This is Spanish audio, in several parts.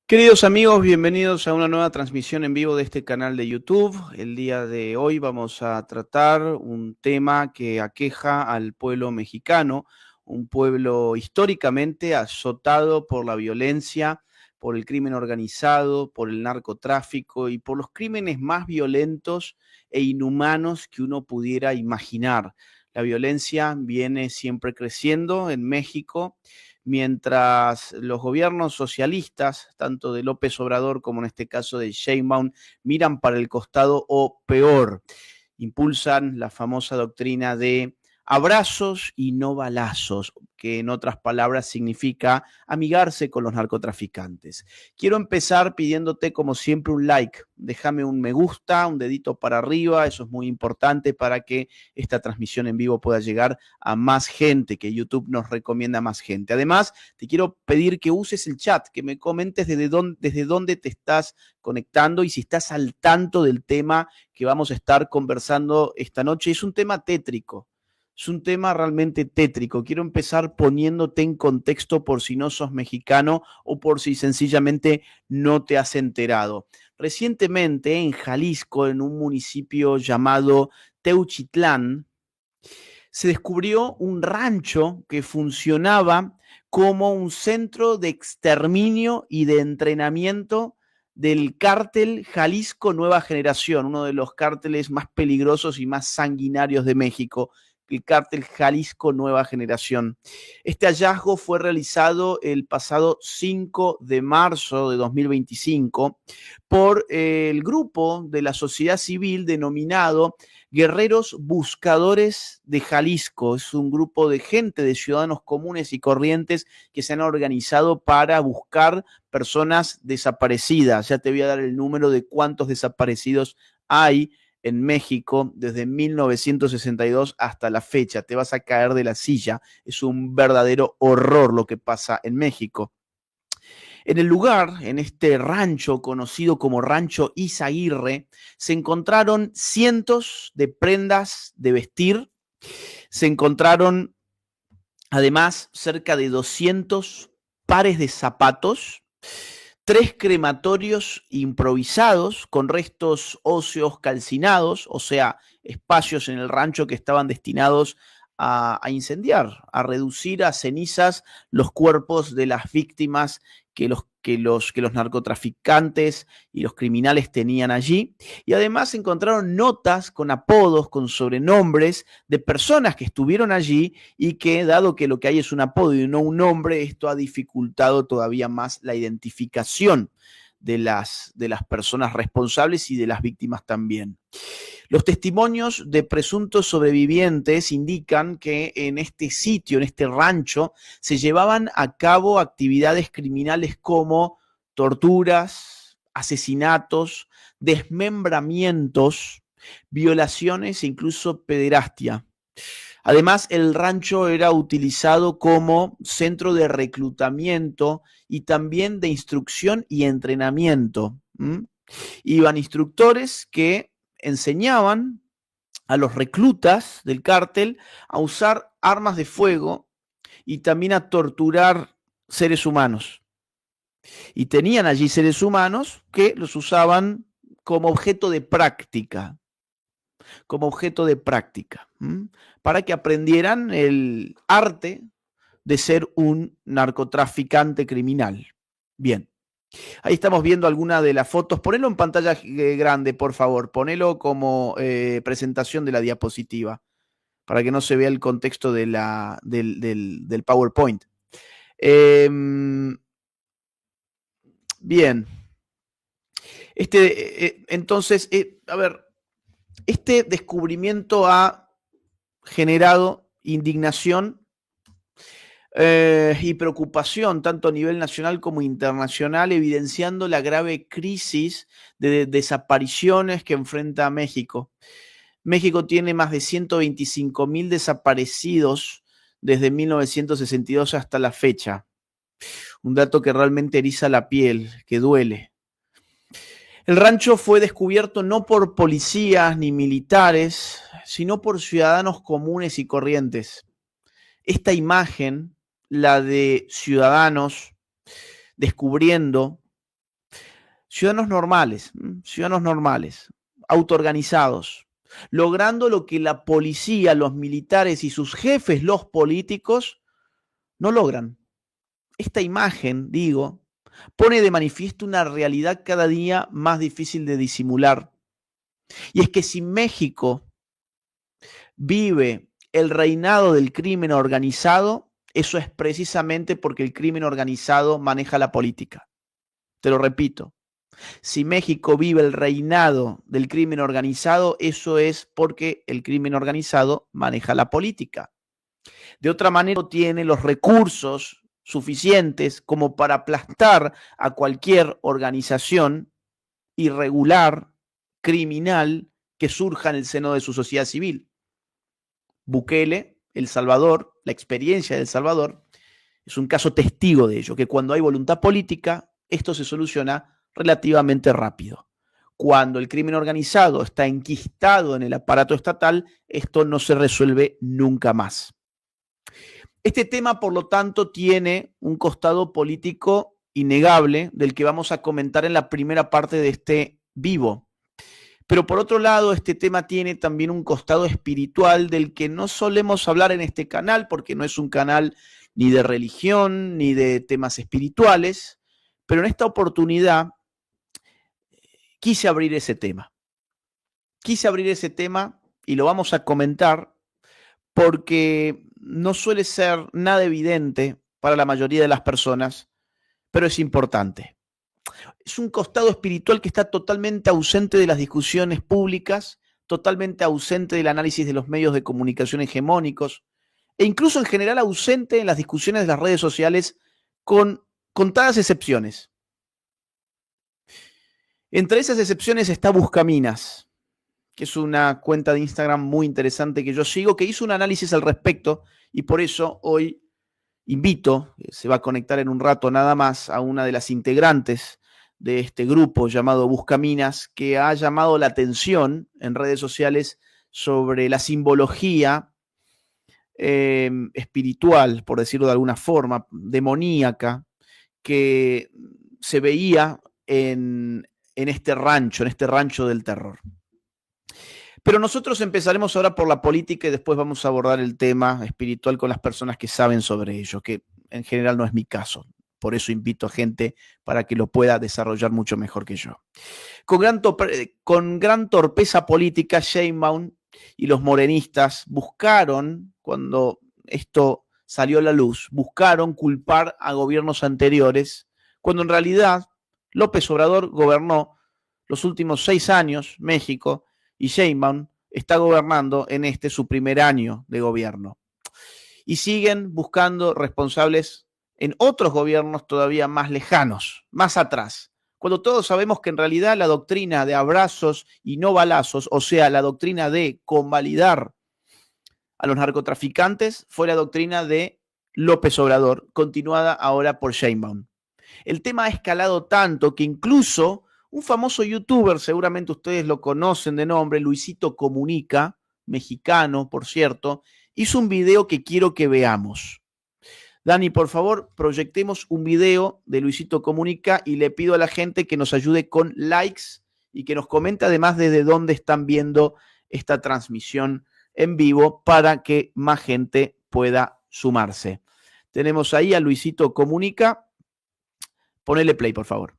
Queridos amigos, bienvenidos a una nueva transmisión en vivo de este canal de YouTube. El día de hoy vamos a tratar un tema que aqueja al pueblo mexicano, un pueblo históricamente azotado por la violencia, por el crimen organizado, por el narcotráfico y por los crímenes más violentos e inhumanos que uno pudiera imaginar. La violencia viene siempre creciendo en México mientras los gobiernos socialistas, tanto de López Obrador como en este caso de Sheinbaum, miran para el costado o peor, impulsan la famosa doctrina de abrazos y no balazos, que en otras palabras significa amigarse con los narcotraficantes. Quiero empezar pidiéndote como siempre un like, déjame un me gusta, un dedito para arriba, eso es muy importante para que esta transmisión en vivo pueda llegar a más gente, que YouTube nos recomienda a más gente. Además, te quiero pedir que uses el chat, que me comentes desde dónde te estás conectando y si estás al tanto del tema que vamos a estar conversando esta noche. Es un tema tétrico, es un tema realmente tétrico. Quiero empezar poniéndote en contexto por si no sos mexicano o por si sencillamente no te has enterado. Recientemente en Jalisco, en un municipio llamado Teuchitlán, se descubrió un rancho que funcionaba como un centro de exterminio y de entrenamiento del cártel Jalisco Nueva Generación, uno de los cárteles más peligrosos y más sanguinarios de México, el cártel Jalisco Nueva Generación. Este hallazgo fue realizado el pasado 5 de marzo de 2025 por el grupo de la sociedad civil denominado Guerreros Buscadores de Jalisco. Es un grupo de gente, de ciudadanos comunes y corrientes que se han organizado para buscar personas desaparecidas. Ya te voy a dar el número de cuántos desaparecidos hay en México desde 1962 hasta la fecha. Te vas a caer de la silla. Es un verdadero horror lo que pasa en México. En el lugar, en este rancho conocido como Rancho Izaguirre, se encontraron cientos de prendas de vestir, se encontraron además cerca de 200 pares de zapatos, 3 crematorios improvisados con restos óseos calcinados, o sea, espacios en el rancho que estaban destinados a incendiar, a reducir a cenizas los cuerpos de las víctimas que los narcotraficantes y los criminales tenían allí. Y además encontraron notas con apodos, con sobrenombres de personas que estuvieron allí y que, dado que lo que hay es un apodo y no un nombre, esto ha dificultado todavía más la identificación de las personas responsables y de las víctimas también. Los testimonios de presuntos sobrevivientes indican que en este sitio, en este rancho, se llevaban a cabo actividades criminales como torturas, asesinatos, desmembramientos, violaciones e incluso pederastia. Además, el rancho era utilizado como centro de reclutamiento y también de instrucción y entrenamiento. Iban instructores que enseñaban a los reclutas del cártel a usar armas de fuego y también a torturar seres humanos. Y tenían allí seres humanos que los usaban como objeto de práctica, como objeto de práctica, para que aprendieran el arte de ser un narcotraficante criminal. Bien. Ahí estamos viendo algunas de las fotos. Ponelo en pantalla grande, por favor. Ponelo como presentación de la diapositiva, para que no se vea el contexto del PowerPoint. Eh, bien. Entonces, a ver, este descubrimiento ha generado indignación y preocupación tanto a nivel nacional como internacional, evidenciando la grave crisis de desapariciones que enfrenta México. México tiene más de 125,000 desaparecidos desde 1962 hasta la fecha. Un dato que realmente eriza la piel, que duele. El rancho fue descubierto no por policías ni militares, sino por ciudadanos comunes y corrientes. Esta imagen, la de ciudadanos descubriendo ciudadanos normales, autoorganizados, logrando lo que la policía, los militares y sus jefes, los políticos, no logran. Esta imagen, digo, pone de manifiesto una realidad cada día más difícil de disimular. Y es que si México vive el reinado del crimen organizado, eso es precisamente porque el crimen organizado maneja la política. Te lo repito, si México vive el reinado del crimen organizado, eso es porque el crimen organizado maneja la política. De otra manera, no tiene los recursos suficientes como para aplastar a cualquier organización irregular, criminal, que surja en el seno de su sociedad civil. Bukele, El Salvador, la experiencia de El Salvador, es un caso testigo de ello, que cuando hay voluntad política, esto se soluciona relativamente rápido. Cuando el crimen organizado está enquistado en el aparato estatal, esto no se resuelve nunca más. Este tema, por lo tanto, tiene un costado político innegable del que vamos a comentar en la primera parte de este vivo. Pero por otro lado, este tema tiene también un costado espiritual del que no solemos hablar en este canal, porque no es un canal ni de religión, ni de temas espirituales, pero en esta oportunidad quise abrir ese tema. Quise abrir ese tema y lo vamos a comentar porque no suele ser nada evidente para la mayoría de las personas, pero es importante. Es un costado espiritual que está totalmente ausente de las discusiones públicas, totalmente ausente del análisis de los medios de comunicación hegemónicos e incluso en general ausente en las discusiones de las redes sociales con contadas excepciones. Entre esas excepciones está Buscaminas, que es una cuenta de Instagram muy interesante que yo sigo, que hizo un análisis al respecto y por eso hoy invito, se va a conectar en un rato nada más, a una de las integrantes de este grupo llamado Buscaminas, que ha llamado la atención en redes sociales sobre la simbología espiritual, por decirlo de alguna forma, demoníaca, que se veía en este rancho del terror. Pero nosotros empezaremos ahora por la política y después vamos a abordar el tema espiritual con las personas que saben sobre ello, que en general no es mi caso. Por eso invito a gente para que lo pueda desarrollar mucho mejor que yo. Con gran torpeza política, Sheinbaum y los morenistas buscaron, cuando esto salió a la luz, buscaron culpar a gobiernos anteriores, cuando en realidad López Obrador gobernó los últimos 6 años México y Sheinbaum está gobernando en este su primer año de gobierno. Y siguen buscando responsables en otros gobiernos todavía más lejanos, más atrás, cuando todos sabemos que en realidad la doctrina de abrazos y no balazos, o sea, la doctrina de convalidar a los narcotraficantes, fue la doctrina de López Obrador, continuada ahora por Sheinbaum. El tema ha escalado tanto que incluso un famoso youtuber, seguramente ustedes lo conocen de nombre, Luisito Comunica, mexicano, por cierto, hizo un video que quiero que veamos. Dani, por favor, proyectemos un video de Luisito Comunica y le pido a la gente que nos ayude con likes y que nos comente además desde dónde están viendo esta transmisión en vivo para que más gente pueda sumarse. Tenemos ahí a Luisito Comunica. Ponele play, por favor.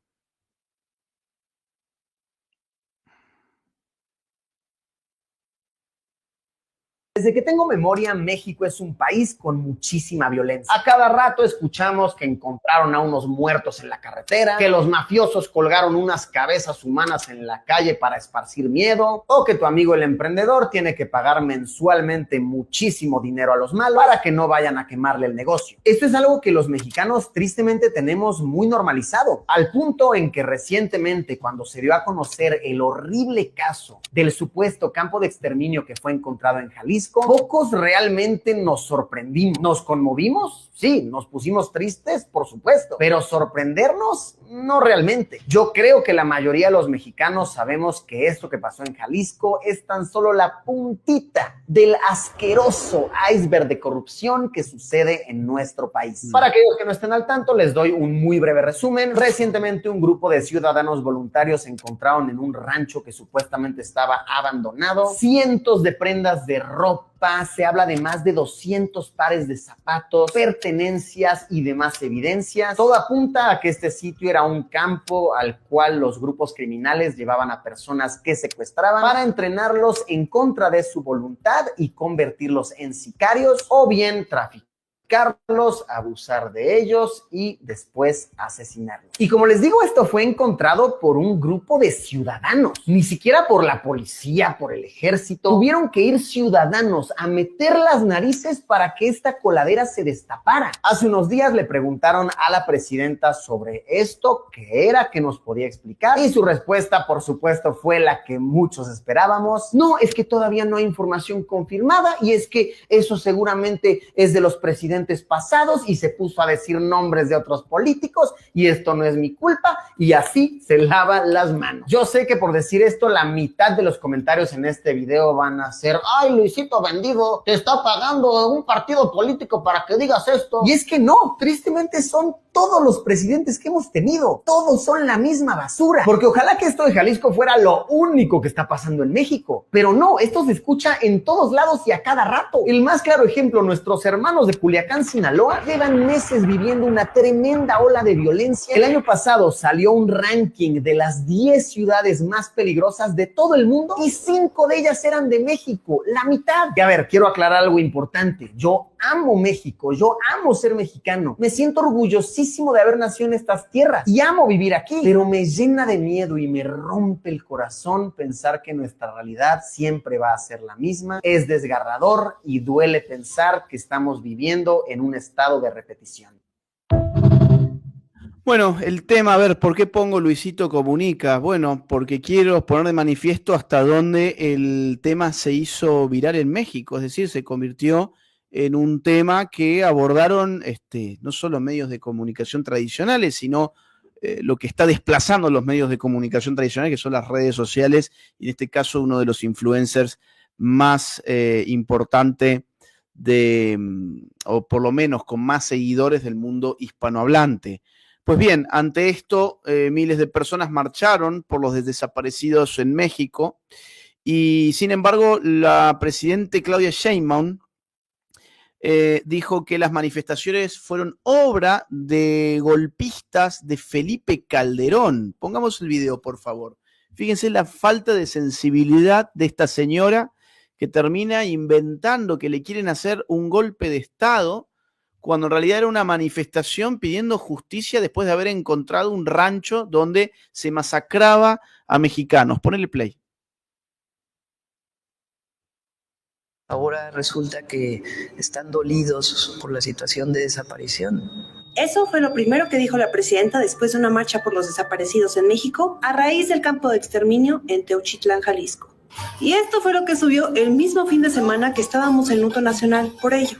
Desde que tengo memoria, México es un país con muchísima violencia. A cada rato escuchamos que encontraron a unos muertos en la carretera, que los mafiosos colgaron unas cabezas humanas en la calle para esparcir miedo, o que tu amigo el emprendedor tiene que pagar mensualmente muchísimo dinero a los malos para que no vayan a quemarle el negocio. Esto es algo que los mexicanos tristemente tenemos muy normalizado, al punto en que recientemente, cuando se dio a conocer el horrible caso del supuesto campo de exterminio que fue encontrado en Jalisco, Jalisco, pocos realmente nos sorprendimos. ¿Nos conmovimos? Sí. ¿Nos pusimos tristes? Por supuesto. Pero sorprendernos, no realmente. Yo creo que la mayoría de los mexicanos sabemos que esto que pasó en Jalisco es tan solo la puntita del asqueroso iceberg de corrupción que sucede en nuestro país. Para aquellos que no estén al tanto, les doy un muy breve resumen. Recientemente un grupo de ciudadanos voluntarios se encontraron en un rancho que supuestamente estaba abandonado. Cientos de prendas de ropa, se habla de más de 200 pares de zapatos, pertenencias y demás evidencias. Todo apunta a que este sitio era un campo al cual los grupos criminales llevaban a personas que secuestraban para entrenarlos en contra de su voluntad y convertirlos en sicarios o bien traficantes, abusar de ellos y después asesinarlos. Y como les digo, esto fue encontrado por un grupo de ciudadanos, ni siquiera por la policía, por el ejército. Tuvieron que ir ciudadanos a meter las narices para que esta coladera se destapara. Hace unos días le preguntaron a la presidenta sobre esto, qué era, qué nos podía explicar, y su respuesta, por supuesto, fue la que muchos esperábamos. No, es que todavía no hay información confirmada y es que eso seguramente es de los presidentes pasados, y se puso a decir nombres de otros políticos y esto no es mi culpa, y así se lava las manos. Yo sé que por decir esto la mitad de los comentarios en este video van a ser: ay, Luisito vendido, te está pagando un partido político para que digas esto. Y es que no, tristemente son todos los presidentes que hemos tenido, todos son la misma basura, porque ojalá que esto de Jalisco fuera lo único que está pasando en México, pero no, esto se escucha en todos lados y a cada rato. El más claro ejemplo, nuestros hermanos de Culiacán, Sinaloa, llevan meses viviendo una tremenda ola de violencia. El año pasado salió un ranking de las 10 ciudades más peligrosas de todo el mundo y 5 de ellas eran de México, la mitad. Y a ver, quiero aclarar algo importante. Yo amo México, yo amo ser mexicano, me siento orgullosísimo de haber nacido en estas tierras y amo vivir aquí, pero me llena de miedo y me rompe el corazón pensar que nuestra realidad siempre va a ser la misma. Es desgarrador y duele pensar que estamos viviendo en un estado de repetición. Bueno, el tema, a ver, ¿por qué pongo Luisito Comunica? Bueno, porque quiero poner de manifiesto hasta dónde el tema se hizo viral en México, es decir, se convirtió en un tema que abordaron no solo medios de comunicación tradicionales, sino lo que está desplazando los medios de comunicación tradicionales, que son las redes sociales, y en este caso uno de los influencers más importante o por lo menos con más seguidores del mundo hispanohablante. Pues bien, ante esto, miles de personas marcharon por los desaparecidos en México y, sin embargo, la presidenta Claudia Sheinbaum dijo que las manifestaciones fueron obra de golpistas de Felipe Calderón. Pongamos el video, por favor. Fíjense la falta de sensibilidad de esta señora que termina inventando que le quieren hacer un golpe de Estado cuando en realidad era una manifestación pidiendo justicia después de haber encontrado un rancho donde se masacraba a mexicanos. Ponele play. Ahora resulta que están dolidos por la situación de desaparición. Eso fue lo primero que dijo la presidenta después de una marcha por los desaparecidos en México a raíz del campo de exterminio en Teuchitlán, Jalisco. Y esto fue lo que subió el mismo fin de semana que estábamos en luto nacional por ello.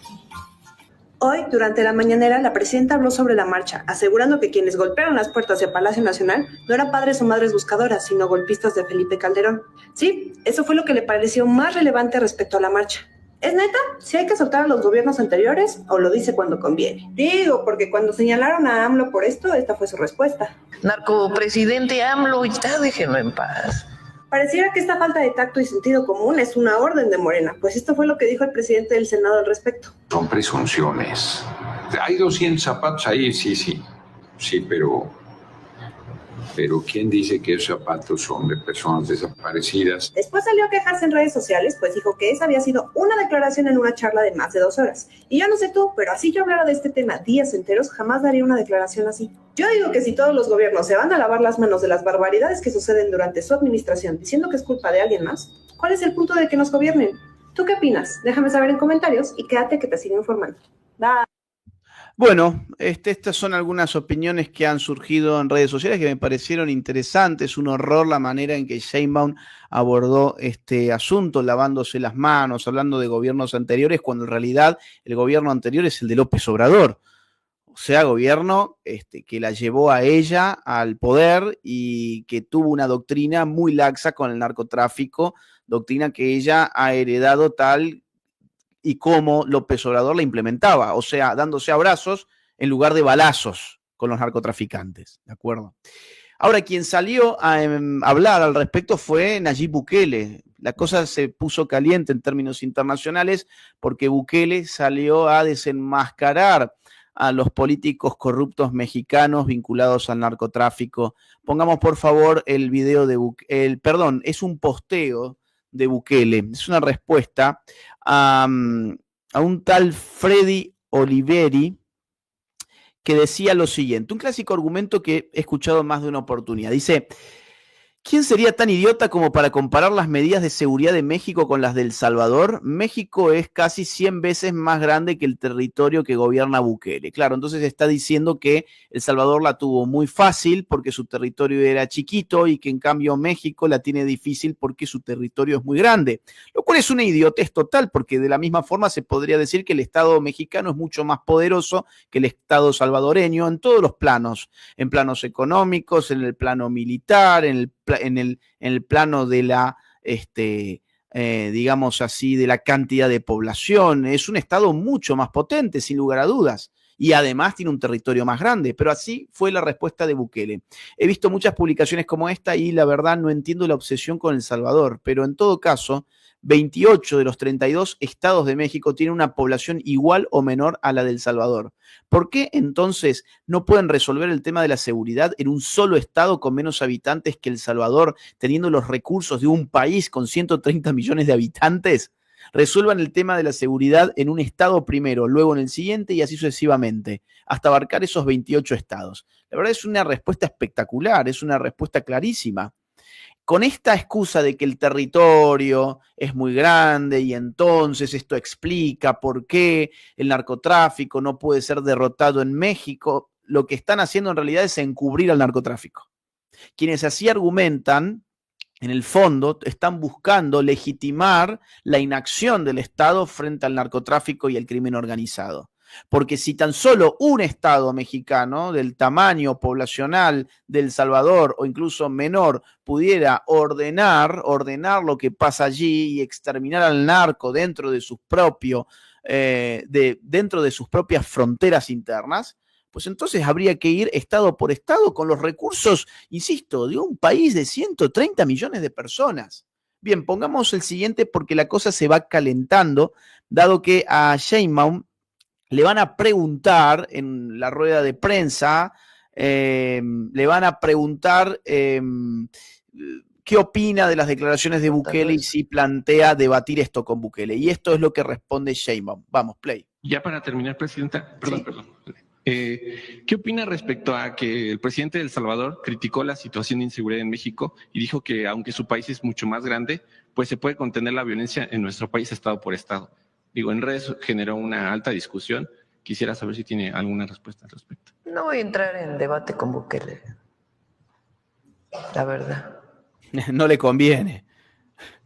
Hoy, durante la mañanera, la presidenta habló sobre la marcha, asegurando que quienes golpearon las puertas del Palacio Nacional no eran padres o madres buscadoras, sino golpistas de Felipe Calderón. Sí, eso fue lo que le pareció más relevante respecto a la marcha. ¿Es neta? ¿Si hay que soltar a los gobiernos anteriores o lo dice cuando conviene? Digo, porque cuando señalaron a AMLO por esto, esta fue su respuesta. Narcopresidente AMLO, ya déjenlo en paz. Pareciera que esta falta de tacto y sentido común es una orden de Morena, pues esto fue lo que dijo el presidente del Senado al respecto. Son presunciones. Hay 200 zapatos ahí, sí, pero ¿quién dice que esos zapatos son de personas desaparecidas? Después salió a quejarse en redes sociales, pues dijo que esa había sido una declaración en una charla de más de 2 horas. Y yo no sé tú, pero así yo hablara de este tema días enteros, jamás daría una declaración así. Yo digo que si todos los gobiernos se van a lavar las manos de las barbaridades que suceden durante su administración, diciendo que es culpa de alguien más, ¿cuál es el punto de que nos gobiernen? ¿Tú qué opinas? Déjame saber en comentarios y quédate que te sigo informando. Bye. Bueno, estas son algunas opiniones que han surgido en redes sociales que me parecieron interesantes. Un horror la manera en que Sheinbaum abordó este asunto, lavándose las manos, hablando de gobiernos anteriores, cuando en realidad el gobierno anterior es el de López Obrador. O sea, gobierno que la llevó a ella al poder y que tuvo una doctrina muy laxa con el narcotráfico, doctrina que ella ha heredado tal y cómo López Obrador la implementaba, o sea, dándose abrazos en lugar de balazos con los narcotraficantes, ¿de acuerdo? Ahora, quien salió a hablar al respecto fue Nayib Bukele. La cosa se puso caliente en términos internacionales porque Bukele salió a desenmascarar a los políticos corruptos mexicanos vinculados al narcotráfico. Pongamos, por favor, el video de Bukele, perdón, es un posteo de Bukele, es una respuesta a un tal Freddy Oliveri que decía lo siguiente, un clásico argumento que he escuchado más de una oportunidad. Dice, ¿quién sería tan idiota como para comparar las medidas de seguridad de México con las de El Salvador? México es casi 100 veces más grande que el territorio que gobierna Bukele. Claro, entonces está diciendo que El Salvador la tuvo muy fácil porque su territorio era chiquito y que en cambio México la tiene difícil porque su territorio es muy grande. Lo cual es una idiotez total porque de la misma forma se podría decir que el Estado mexicano es mucho más poderoso que el Estado salvadoreño en todos los planos, en planos económicos, en el plano militar, en el plano de la, digamos así, de la cantidad de población. Es un estado mucho más potente, sin lugar a dudas. Y además tiene un territorio más grande, pero así fue la respuesta de Bukele. He visto muchas publicaciones como esta y la verdad no entiendo la obsesión con El Salvador, pero en todo caso, 28 de los 32 estados de México tienen una población igual o menor a la de El Salvador. ¿Por qué entonces no pueden resolver el tema de la seguridad en un solo estado con menos habitantes que El Salvador, teniendo los recursos de un país con 130 millones de habitantes? Resuelvan el tema de la seguridad en un estado primero, luego en el siguiente y así sucesivamente, hasta abarcar esos 28 estados. La verdad es una respuesta espectacular, es una respuesta clarísima. Con esta excusa de que el territorio es muy grande y entonces esto explica por qué el narcotráfico no puede ser derrotado en México, lo que están haciendo en realidad es encubrir al narcotráfico. Quienes así argumentan, en el fondo, están buscando legitimar la inacción del Estado frente al narcotráfico y el crimen organizado. Porque si tan solo un estado mexicano del tamaño poblacional de El Salvador o incluso menor pudiera ordenar lo que pasa allí y exterminar al narco dentro de sus propias fronteras internas, pues entonces habría que ir estado por estado con los recursos, insisto, de un país de 130 millones de personas. Bien, pongamos el siguiente porque la cosa se va calentando, dado que a Sheinbaum le van a preguntar en la rueda de prensa, le van a preguntar qué opina de las declaraciones de Bukele y si plantea debatir esto con Bukele. Y esto es lo que responde Sheinbaum. Vamos, play. Ya para terminar, Presidenta, perdón. ¿Qué opina respecto a que el presidente de El Salvador criticó la situación de inseguridad en México y dijo que aunque su país es mucho más grande, pues se puede contener la violencia en nuestro país estado por estado? Digo, en redes generó una alta discusión. Quisiera saber si tiene alguna respuesta al respecto. No voy a entrar en debate con Bukele, la verdad. No le conviene.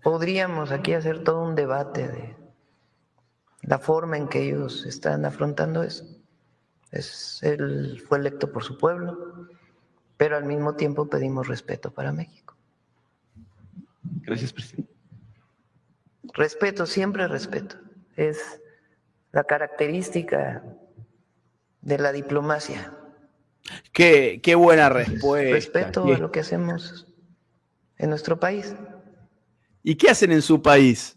Podríamos aquí hacer todo un debate de la forma en que ellos están afrontando eso. Él fue electo por su pueblo, pero al mismo tiempo pedimos respeto para México. Gracias, presidente. Respeto, siempre respeto. Es la característica de la diplomacia. Qué buena respuesta. Respeto a lo que hacemos en nuestro país. ¿Y qué hacen en su país?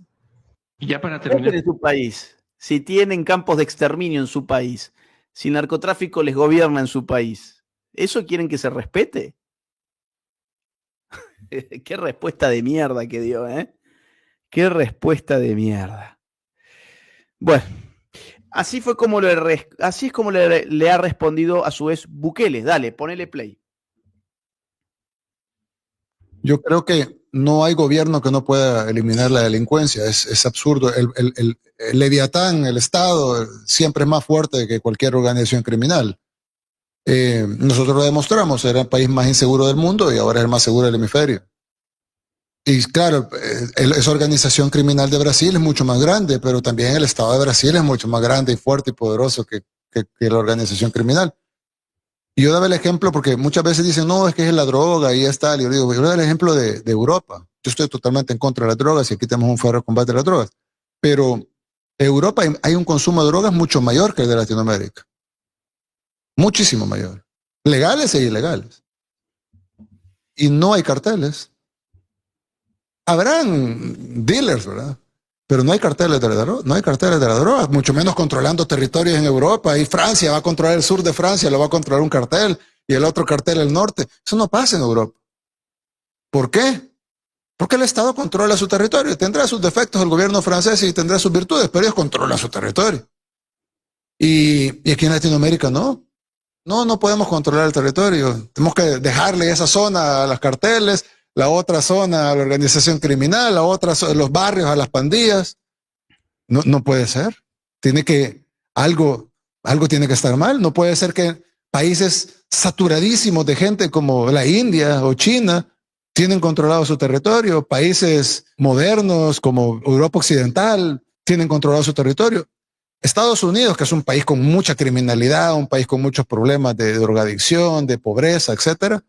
Y ya para ¿Qué hacen terminar. en su país? Si tienen campos de exterminio en su país, si el narcotráfico les gobierna en su país, ¿eso quieren que se respete? Qué respuesta de mierda que dio, ¿eh? Qué respuesta de mierda. Bueno, así es como le ha respondido a su vez Bukele. Dale, ponele play. Yo creo que no hay gobierno que no pueda eliminar la delincuencia. Es absurdo. El Leviatán, el Estado, siempre es más fuerte que cualquier organización criminal. Nosotros lo demostramos, era el país más inseguro del mundo y ahora es el más seguro del hemisferio. Y claro, esa organización criminal de Brasil es mucho más grande, pero también el Estado de Brasil es mucho más grande y fuerte y poderoso que la organización criminal. Y yo daba el ejemplo porque muchas veces dicen, no, es que es la droga y es tal. Y yo digo, yo doy el ejemplo de Europa. Yo estoy totalmente en contra de las drogas y aquí tenemos un foro de combate a las drogas. Pero en Europa hay un consumo de drogas mucho mayor que el de Latinoamérica. Muchísimo mayor. Legales e ilegales. Y no hay carteles. Habrán dealers, ¿verdad? Pero no hay carteles de la droga, no hay carteles de la droga, mucho menos controlando territorios en Europa. Y Francia va a controlar el sur de Francia, lo va a controlar un cartel, y el otro cartel el norte. Eso no pasa en Europa. ¿Por qué? Porque el Estado controla su territorio. Tendrá sus defectos el gobierno francés y tendrá sus virtudes, pero ellos controlan su territorio. Y aquí en Latinoamérica no. No podemos controlar el territorio. Tenemos que dejarle esa zona a los carteles, la otra zona a la organización criminal, la otra los barrios a las pandillas. No puede ser. Algo tiene que estar mal. No puede ser que países saturadísimos de gente como la India o China tienen controlado su territorio. Países modernos como Europa Occidental tienen controlado su territorio. Estados Unidos, que es un país con mucha criminalidad, un país con muchos problemas de drogadicción, de pobreza, etcétera,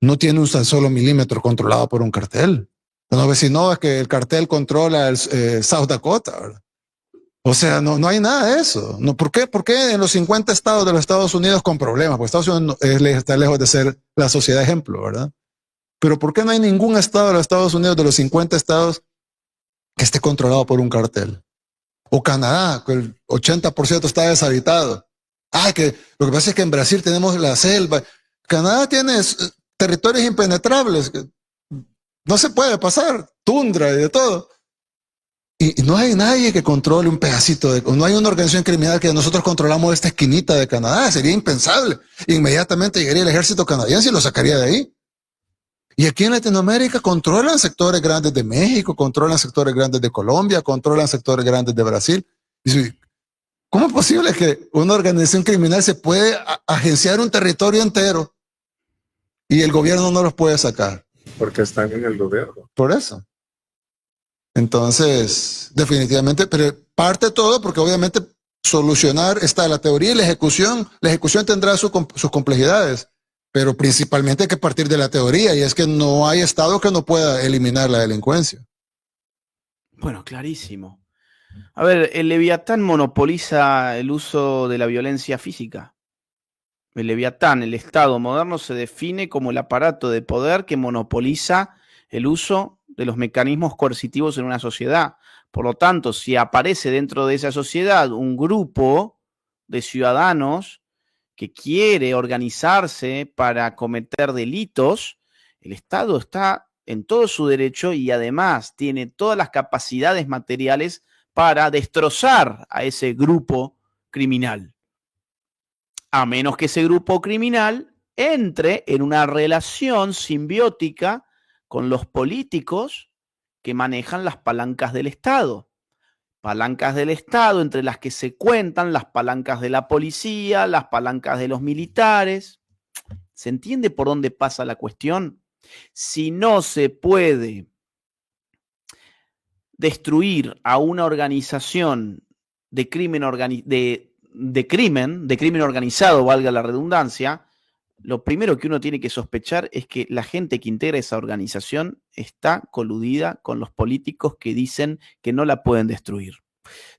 no tiene un tan solo milímetro controlado por un cartel. No, si no, es que el cartel controla el South Dakota, ¿verdad? O sea, no hay nada de eso. No, ¿por qué en los 50 estados de los Estados Unidos con problemas? Porque Estados Unidos está lejos de ser la sociedad ejemplo, ¿verdad? Pero ¿por qué no hay ningún estado de los Estados Unidos, de los 50 estados, que esté controlado por un cartel? O Canadá, que el 80% está deshabitado. Que lo que pasa es que en Brasil tenemos la selva. Canadá tiene territorios impenetrables. No se puede pasar, tundra y de todo. Y no hay nadie que controle un pedacito no hay una organización criminal que nosotros controlamos esta esquinita de Canadá. Sería impensable. Inmediatamente llegaría el ejército canadiense y lo sacaría de ahí. Y aquí en Latinoamérica controlan sectores grandes de México, controlan sectores grandes de Colombia, controlan sectores grandes de Brasil. ¿Cómo es posible que una organización criminal se puede agenciar un territorio entero y el gobierno no los puede sacar? Porque están en el gobierno. Por eso. Entonces, definitivamente, pero parte todo porque obviamente solucionar está la teoría y la ejecución. La ejecución tendrá sus complejidades. Pero principalmente hay que partir de la teoría, y es que no hay Estado que no pueda eliminar la delincuencia. Bueno, clarísimo. A ver, el Leviatán monopoliza el uso de la violencia física. El Leviatán, el Estado moderno, se define como el aparato de poder que monopoliza el uso de los mecanismos coercitivos en una sociedad. Por lo tanto, si aparece dentro de esa sociedad un grupo de ciudadanos que quiere organizarse para cometer delitos, el Estado está en todo su derecho y además tiene todas las capacidades materiales para destrozar a ese grupo criminal. A menos que ese grupo criminal entre en una relación simbiótica con los políticos que manejan las palancas del Estado. Palancas del Estado entre las que se cuentan las palancas de la policía, las palancas de los militares. ¿Se entiende por dónde pasa la cuestión? Si no se puede destruir a una organización de crimen organizado, valga la redundancia, lo primero que uno tiene que sospechar es que la gente que integra esa organización está coludida con los políticos que dicen que no la pueden destruir.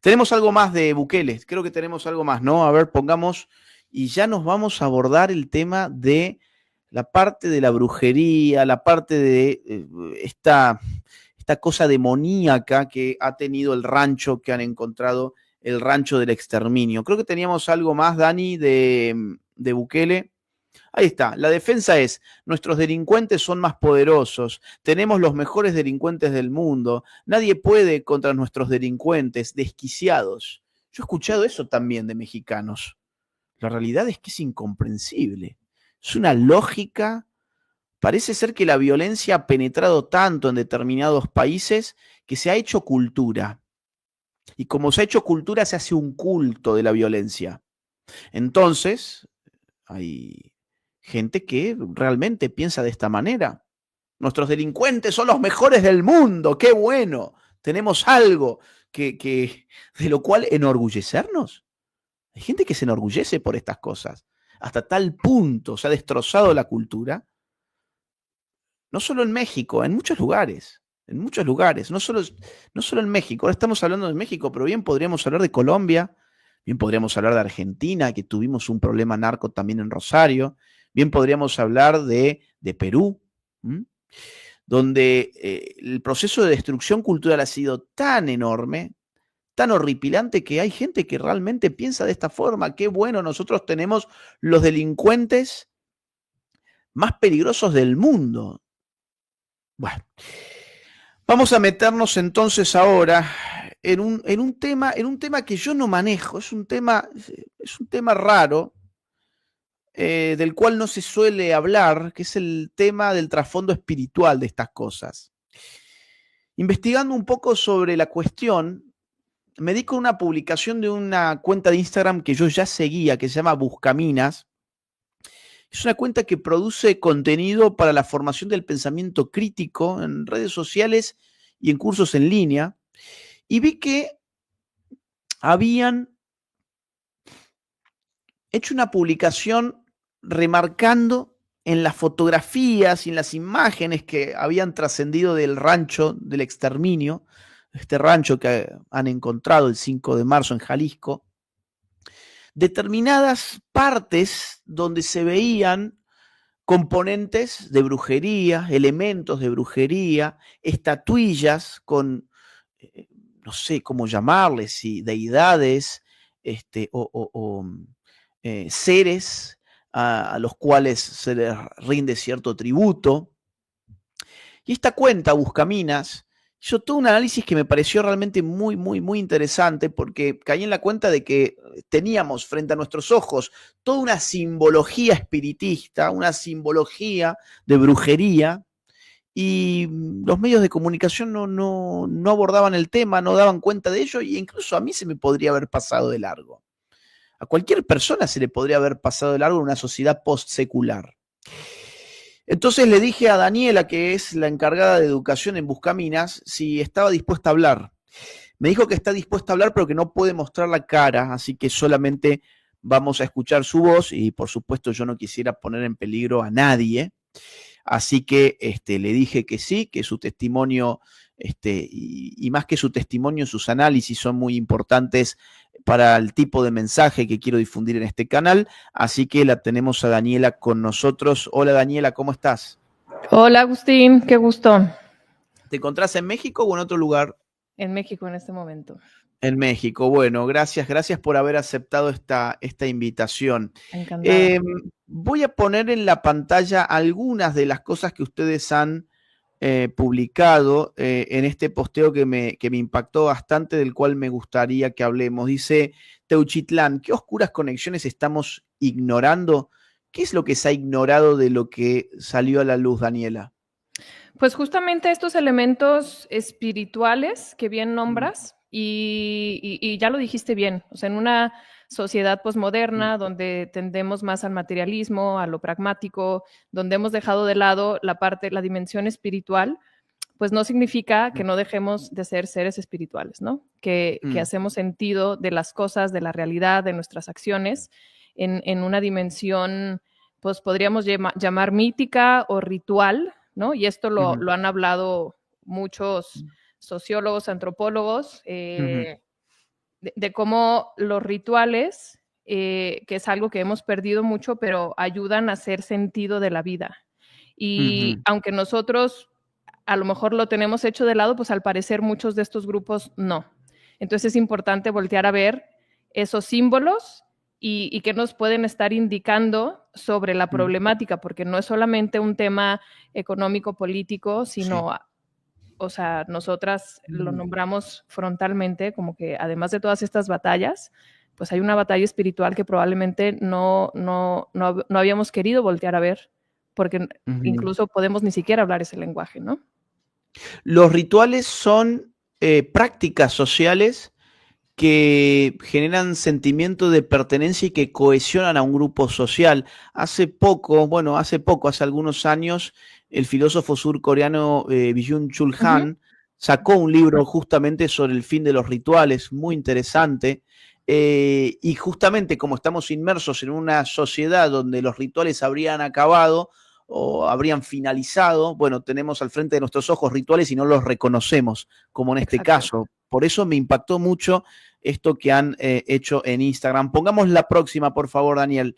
Tenemos algo más de Bukele, creo que tenemos algo más, ¿no? A ver, pongamos, y ya nos vamos a abordar el tema de la parte de la brujería, la parte de esta cosa demoníaca que ha tenido el rancho, que han encontrado el rancho del exterminio. Creo que teníamos algo más, Dani, de Bukele. Ahí está, la defensa es, nuestros delincuentes son más poderosos, tenemos los mejores delincuentes del mundo, nadie puede contra nuestros delincuentes, desquiciados. Yo he escuchado eso también de mexicanos. La realidad es que es incomprensible. Es una lógica Parece ser que la violencia ha penetrado tanto en determinados países que se ha hecho cultura. Y como se ha hecho cultura, se hace un culto de la violencia. Entonces, hay gente que realmente piensa de esta manera. Nuestros delincuentes son los mejores del mundo. ¡Qué bueno! Tenemos algo de lo cual enorgullecernos. Hay gente que se enorgullece por estas cosas. Hasta tal punto se ha destrozado la cultura. No solo en México, en muchos lugares. En muchos lugares. No solo en México. Ahora estamos hablando de México, pero bien podríamos hablar de Colombia. Bien podríamos hablar de Argentina, que tuvimos un problema narco también en Rosario. Bien podríamos hablar de Perú, donde el proceso de destrucción cultural ha sido tan enorme, tan horripilante, que hay gente que realmente piensa de esta forma. Qué bueno, nosotros tenemos los delincuentes más peligrosos del mundo. Bueno, vamos a meternos entonces ahora en un tema que yo no manejo. Es un tema raro, del cual no se suele hablar, que es el tema del trasfondo espiritual de estas cosas. Investigando un poco sobre la cuestión, me di con una publicación de una cuenta de Instagram que yo ya seguía, que se llama Buscaminas. Es una cuenta que produce contenido para la formación del pensamiento crítico en redes sociales y en cursos en línea. Y vi que habían hecho una publicación remarcando en las fotografías y en las imágenes que habían trascendido del rancho del exterminio, este rancho que han encontrado el 5 de marzo en Jalisco, determinadas partes donde se veían componentes de brujería, elementos de brujería, estatuillas con, no sé cómo llamarles, si deidades seres a los cuales se les rinde cierto tributo. Y esta cuenta, Buscaminas, hizo todo un análisis que me pareció realmente muy, muy, muy interesante, porque caí en la cuenta de que teníamos frente a nuestros ojos toda una simbología espiritista, una simbología de brujería, y los medios de comunicación no abordaban el tema, no daban cuenta de ello, y incluso a mí se me podría haber pasado de largo. A cualquier persona se le podría haber pasado de largo en una sociedad post-secular. Entonces le dije a Daniela, que es la encargada de educación en Buscaminas, si estaba dispuesta a hablar. Me dijo que está dispuesta a hablar, pero que no puede mostrar la cara, así que solamente vamos a escuchar su voz, y por supuesto yo no quisiera poner en peligro a nadie. Así que le dije que sí, que su testimonio, y más que su testimonio, sus análisis son muy importantes para el tipo de mensaje que quiero difundir en este canal. Así que la tenemos a Daniela con nosotros. Hola Daniela, ¿cómo estás? Hola Agustín, qué gusto. ¿Te encontrás en México o en otro lugar? En México en este momento. En México, bueno, gracias por haber aceptado esta invitación. Encantada. Voy a poner en la pantalla algunas de las cosas que ustedes han publicado en este posteo que me impactó bastante, del cual me gustaría que hablemos. Dice Teuchitlán, ¿qué oscuras conexiones estamos ignorando? ¿Qué es lo que se ha ignorado de lo que salió a la luz, Daniela? Pues justamente estos elementos espirituales que bien nombras, y ya lo dijiste bien, o sea, en una sociedad posmoderna donde tendemos más al materialismo, a lo pragmático, donde hemos dejado de lado la dimensión espiritual, pues no significa que no dejemos de ser seres espirituales, ¿no? Que hacemos sentido de las cosas, de la realidad, de nuestras acciones, en una dimensión, pues podríamos llamar mítica o ritual, ¿no? Y esto lo han hablado muchos sociólogos, antropólogos, de cómo los rituales, que es algo que hemos perdido mucho, pero ayudan a hacer sentido de la vida. Y aunque nosotros a lo mejor lo tenemos hecho de lado, pues al parecer muchos de estos grupos no. Entonces es importante voltear a ver esos símbolos y qué nos pueden estar indicando sobre la problemática, porque no es solamente un tema económico, político, sino, o sea, nosotras lo nombramos frontalmente como que además de todas estas batallas, pues hay una batalla espiritual que probablemente no habíamos querido voltear a ver, porque incluso podemos ni siquiera hablar ese lenguaje, ¿no? Los rituales son prácticas sociales que generan sentimiento de pertenencia y que cohesionan a un grupo social. Hace algunos años, el filósofo surcoreano Byung-Chul Han sacó un libro justamente sobre el fin de los rituales, muy interesante, y justamente como estamos inmersos en una sociedad donde los rituales habrían acabado o habrían finalizado, bueno, tenemos al frente de nuestros ojos rituales y no los reconocemos, como en este caso. Por eso me impactó mucho esto que han hecho en Instagram. Pongamos la próxima, por favor, Daniel.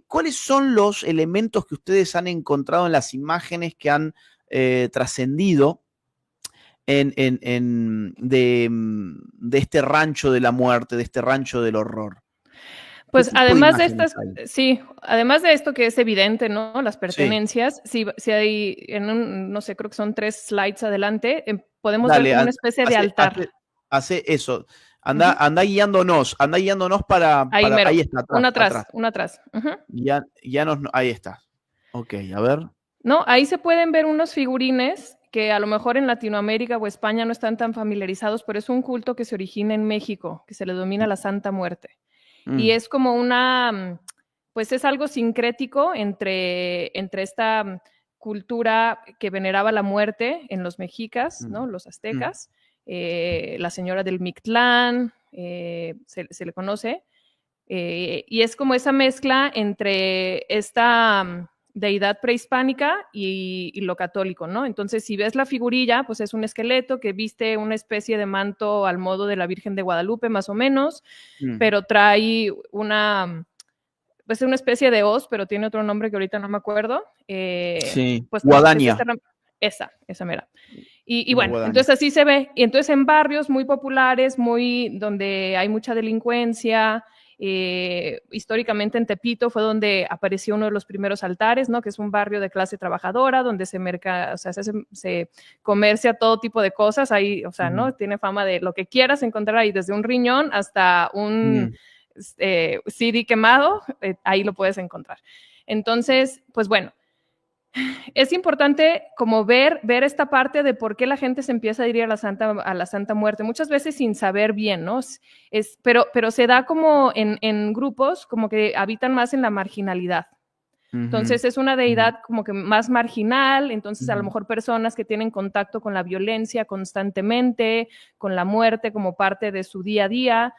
¿Cuáles son los elementos que ustedes han encontrado en las imágenes que han trascendido de este rancho de la muerte, de este rancho del horror? Pues además de estas, sí, además de esto que es evidente, ¿no? Las pertenencias, sí hay no sé, creo que son 3 slides adelante, podemos ver como una especie de altar. Hace eso. Anda guiándonos para ahí está, atrás. Una atrás. Ahí está. Ok, a ver. No, ahí se pueden ver unos figurines que a lo mejor en Latinoamérica o España no están tan familiarizados, pero es un culto que se origina en México, que se le denomina la Santa Muerte. Y es como pues es algo sincrético entre esta cultura que veneraba la muerte en los mexicas, ¿no? Los aztecas, la señora del Mictlán, se le conoce, y es como esa mezcla entre esta deidad prehispánica y lo católico, ¿no? Entonces, si ves la figurilla, pues es un esqueleto que viste una especie de manto al modo de la Virgen de Guadalupe, más o menos, pero trae una especie de hoz, pero tiene otro nombre que ahorita no me acuerdo. Sí, pues, guadaña. Esa mera. Y bueno, guadaña. Entonces así se ve. Y entonces en barrios muy populares, donde hay mucha delincuencia, históricamente en Tepito fue donde apareció uno de los primeros altares, ¿no? Que es un barrio de clase trabajadora, donde se comercia todo tipo de cosas. Ahí, o sea, ¿no? Tiene fama de lo que quieras encontrar ahí, desde un riñón hasta un CD quemado, ahí lo puedes encontrar. Entonces, pues bueno, es importante como ver esta parte de por qué la gente se empieza a ir a la Santa Muerte, muchas veces sin saber bien, ¿no? Pero se da como en grupos como que habitan más en la marginalidad. Entonces es una deidad como que más marginal, entonces a lo mejor personas que tienen contacto con la violencia constantemente, con la muerte como parte de su día a día,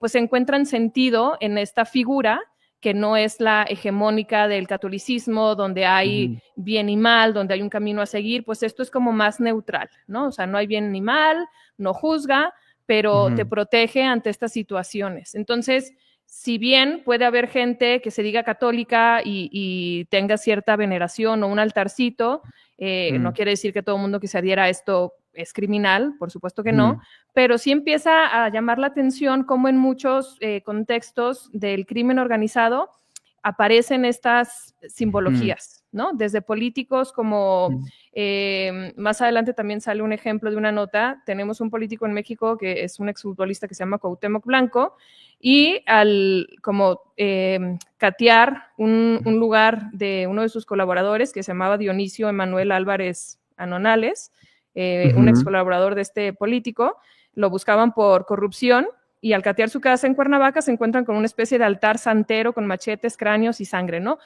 pues encuentran sentido en esta figura que no es la hegemónica del catolicismo, donde hay bien y mal, donde hay un camino a seguir, pues esto es como más neutral, ¿no? O sea, no hay bien ni mal, no juzga, pero te protege ante estas situaciones. Entonces, si bien puede haber gente que se diga católica y tenga cierta veneración o un altarcito, no quiere decir que todo el mundo que se adhiera a esto es criminal, por supuesto que no, pero sí empieza a llamar la atención cómo en muchos contextos del crimen organizado aparecen estas simbologías, ¿no? Desde políticos como, más adelante también sale un ejemplo de una nota, tenemos un político en México que es un exfutbolista que se llama Cuauhtémoc Blanco, y al como catear un lugar de uno de sus colaboradores que se llamaba Dionisio Emanuel Álvarez Anonales, un ex colaborador de este político, lo buscaban por corrupción y al catear su casa en Cuernavaca se encuentran con una especie de altar santero con machetes, cráneos y sangre, ¿no?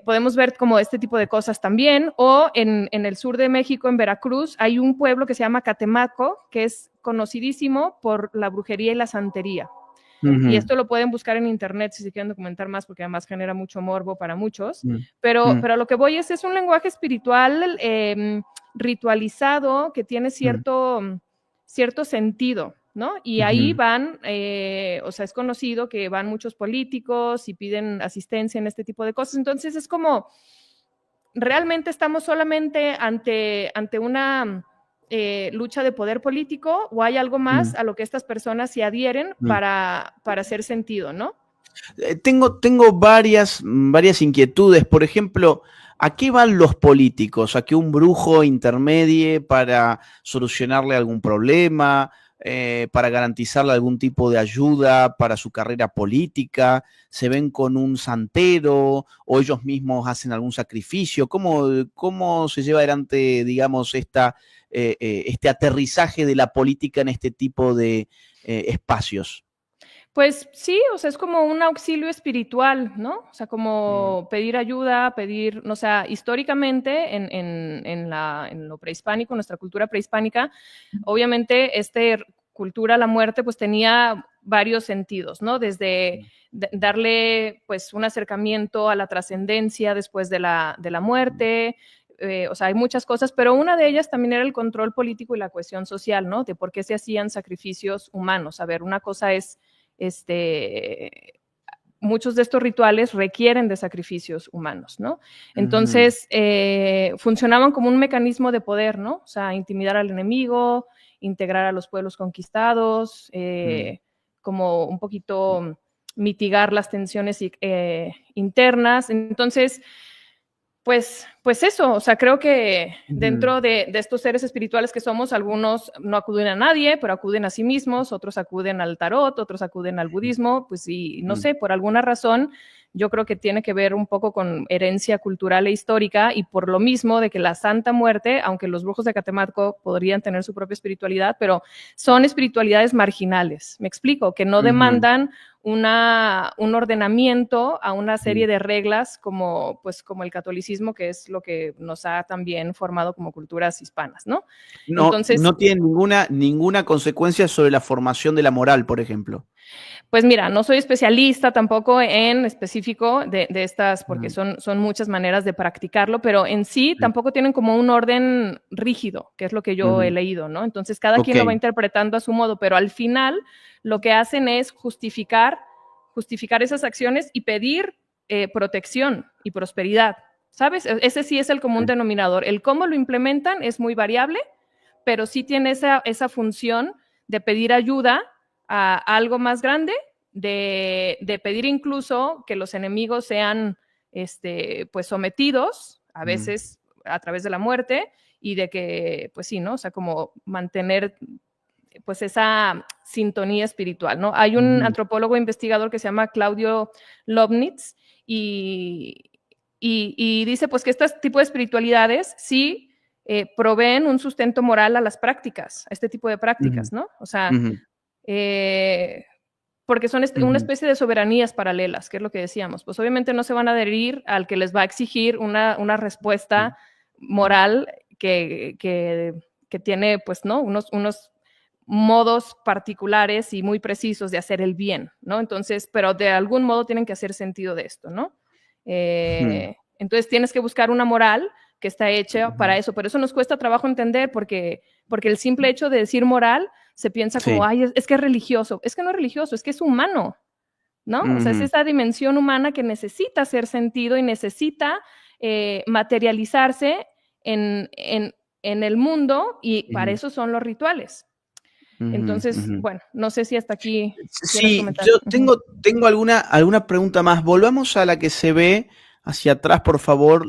Podemos ver como este tipo de cosas también, o en el sur de México, en Veracruz, hay un pueblo que se llama Catemaco, que es conocidísimo por la brujería y la santería. Y esto lo pueden buscar en internet si se quieren documentar más, porque además genera mucho morbo para muchos. Pero a lo que voy es un lenguaje espiritual ritualizado que tiene cierto sentido, ¿no? Y ahí van, o sea, es conocido que van muchos políticos y piden asistencia en este tipo de cosas. Entonces es como, realmente estamos solamente ante una lucha de poder político, o hay algo más a lo que estas personas se adhieren para hacer sentido, ¿no? Tengo varias inquietudes. Por ejemplo, ¿a qué van los políticos? ¿A que un brujo intermedie para solucionarle algún problema? para garantizarle algún tipo de ayuda para su carrera política? ¿Se ven con un santero o ellos mismos hacen algún sacrificio? ¿Cómo se lleva adelante, digamos, este aterrizaje de la política en este tipo de espacios? Pues sí, o sea, es como un auxilio espiritual, ¿no? O sea, como pedir ayuda, o sea, históricamente en lo prehispánico, nuestra cultura prehispánica, obviamente cultura a la muerte pues tenía varios sentidos, ¿no? Desde darle pues un acercamiento a la trascendencia después de la muerte, o sea, hay muchas cosas, pero una de ellas también era el control político y la cohesión social, ¿no? De por qué se hacían sacrificios humanos. A ver, una cosa es muchos de estos rituales requieren de sacrificios humanos, ¿no? Entonces, funcionaban como un mecanismo de poder, ¿no? O sea, intimidar al enemigo, integrar a los pueblos conquistados, como un poquito mitigar las tensiones internas. Entonces, pues eso, o sea, creo que dentro de estos seres espirituales que somos, algunos no acuden a nadie, pero acuden a sí mismos, otros acuden al tarot, otros acuden al budismo, pues y no sé, por alguna razón, yo creo que tiene que ver un poco con herencia cultural e histórica y por lo mismo de que la Santa Muerte, aunque los brujos de Catemaco podrían tener su propia espiritualidad, pero son espiritualidades marginales, me explico, que no demandan un ordenamiento a una serie de reglas como el catolicismo, que es lo que nos ha también formado como culturas hispanas, ¿no? Entonces, no tiene ninguna consecuencia sobre la formación de la moral, por ejemplo. Pues mira, no soy especialista tampoco en específico de estas, porque son muchas maneras de practicarlo, pero en sí tampoco tienen como un orden rígido, que es lo que yo he leído, ¿no? Entonces cada quien lo va interpretando a su modo, pero al final lo que hacen es justificar esas acciones y pedir protección y prosperidad, ¿sabes? Ese sí es el común denominador. El cómo lo implementan es muy variable, pero sí tiene esa función de pedir ayuda a algo más grande, de pedir incluso que los enemigos sean pues sometidos, a veces a través de la muerte, y de que, pues sí, ¿no? O sea, como mantener pues esa sintonía espiritual, ¿no? Hay un antropólogo investigador que se llama Claudio Lobnitz y dice pues que este tipo de espiritualidades sí proveen un sustento moral a las prácticas, a este tipo de prácticas, ¿no? O sea, porque son una especie de soberanías paralelas, que es lo que decíamos. Pues obviamente no se van a adherir al que les va a exigir una respuesta moral que tiene, pues, ¿no? Unos modos particulares y muy precisos de hacer el bien, ¿no? Entonces, pero de algún modo tienen que hacer sentido de esto, ¿no? Entonces tienes que buscar una moral que está hecha para eso. Por eso nos cuesta trabajo entender, porque el simple hecho de decir moral se piensa como, ay, es que es religioso. Es que no es religioso, es que es humano, ¿no? O sea, es esa dimensión humana que necesita hacer sentido y necesita materializarse en el mundo, y para eso son los rituales. Entonces, bueno, no sé si hasta aquí. Sí, yo tengo alguna pregunta más. Volvamos a la que se ve hacia atrás, por favor,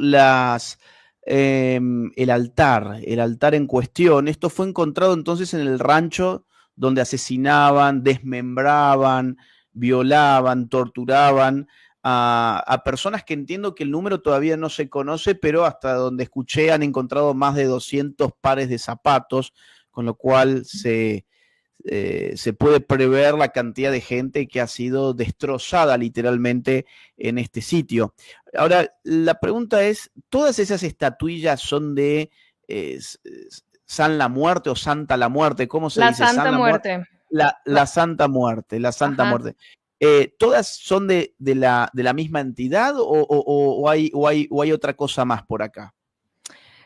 el altar en cuestión. Esto fue encontrado entonces en el rancho donde asesinaban, desmembraban, violaban, torturaban a personas que entiendo que el número todavía no se conoce, pero hasta donde escuché han encontrado más de 200 pares de zapatos, con lo cual se puede prever la cantidad de gente que ha sido destrozada literalmente en este sitio. Ahora, la pregunta es, ¿todas esas estatuillas son de San la Muerte o Santa la Muerte? ¿Cómo se dice? La Santa Muerte. La Santa Muerte, la Santa Muerte. ¿Todas son de la misma entidad o hay otra cosa más por acá?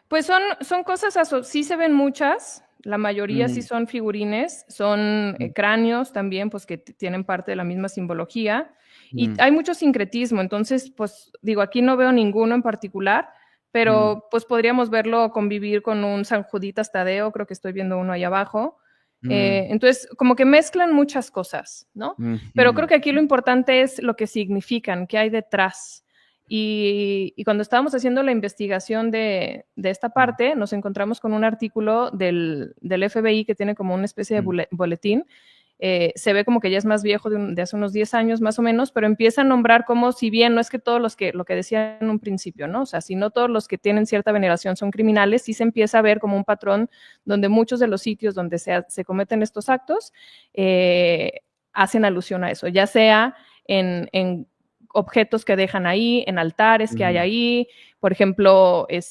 Pues son cosas, sí se ven muchas. La mayoría sí son figurines, son cráneos también, pues que tienen parte de la misma simbología. Y hay mucho sincretismo, entonces, pues digo, aquí no veo ninguno en particular, pero pues podríamos verlo convivir con un San Juditas Tadeo, creo que estoy viendo uno ahí abajo. Entonces, como que mezclan muchas cosas, ¿no? Pero creo que aquí lo importante es lo que significan, qué hay detrás. Y cuando estábamos haciendo la investigación de esta parte, nos encontramos con un artículo del FBI que tiene como una especie de boletín. Se ve como que ya es más viejo, de hace unos 10 años más o menos, pero empieza a nombrar como, si bien no es que todos lo que decía en un principio, ¿no? O sea, si no todos los que tienen cierta veneración son criminales, sí se empieza a ver como un patrón donde muchos de los sitios donde se cometen estos actos hacen alusión a eso, ya sea en objetos que dejan ahí, en altares que hay ahí, por ejemplo, en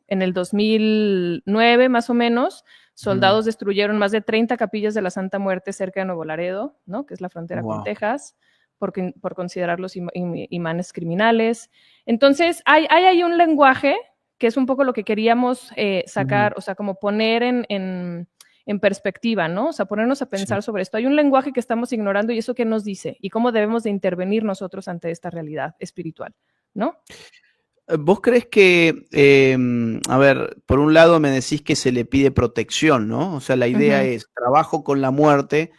el 2009 más o menos, soldados destruyeron más de 30 capillas de la Santa Muerte cerca de Nuevo Laredo, ¿no? Que es la frontera con Texas, por considerarlos imanes criminales. Entonces, hay ahí un lenguaje que es un poco lo que queríamos sacar, o sea, como poner en perspectiva, ¿no? O sea, ponernos a pensar sobre esto. Hay un lenguaje que estamos ignorando y eso qué nos dice y cómo debemos de intervenir nosotros ante esta realidad espiritual, ¿no? ¿Vos crees que, a ver, por un lado me decís que se le pide protección, ¿no? O sea, la idea es, trabajo con la muerte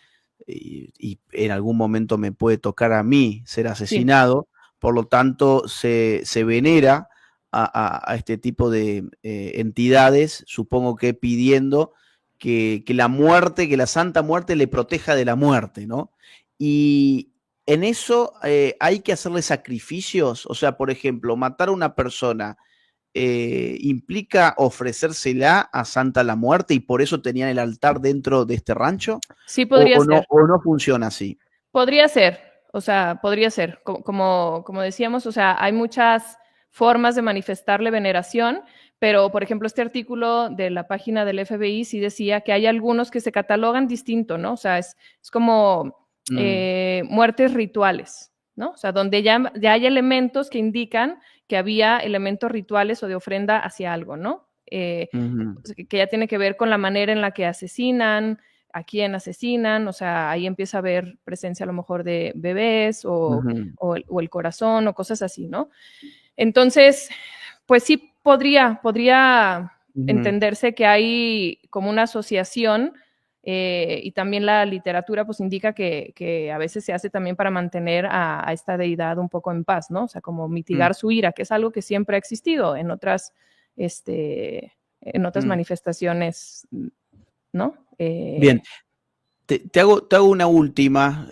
y en algún momento me puede tocar a mí ser asesinado, por lo tanto se venera a este tipo de entidades, supongo que pidiendo que la muerte, que la Santa Muerte le proteja de la muerte, ¿no? Y en eso hay que hacerle sacrificios, o sea, por ejemplo, matar a una persona implica ofrecérsela a Santa la Muerte y por eso tenían el altar dentro de este rancho. Sí, podría ser. O no funciona así. Podría ser, o sea, podría ser. Como decíamos, o sea, hay muchas formas de manifestarle veneración, pero, por ejemplo, este artículo de la página del FBI sí decía que hay algunos que se catalogan distinto, ¿no? O sea, es como muertes rituales, ¿no? O sea, donde ya hay elementos que indican que había elementos rituales o de ofrenda hacia algo, ¿no? Que ya tiene que ver con la manera en la que asesinan, a quién asesinan, o sea, ahí empieza a haber presencia a lo mejor de bebés o el corazón o cosas así, ¿no? Entonces, pues sí podría entenderse que hay como una asociación y también la literatura pues indica que a veces se hace también para mantener a esta deidad un poco en paz, ¿no? O sea, como mitigar su ira, que es algo que siempre ha existido en otras manifestaciones, ¿no? Bien, te hago una última.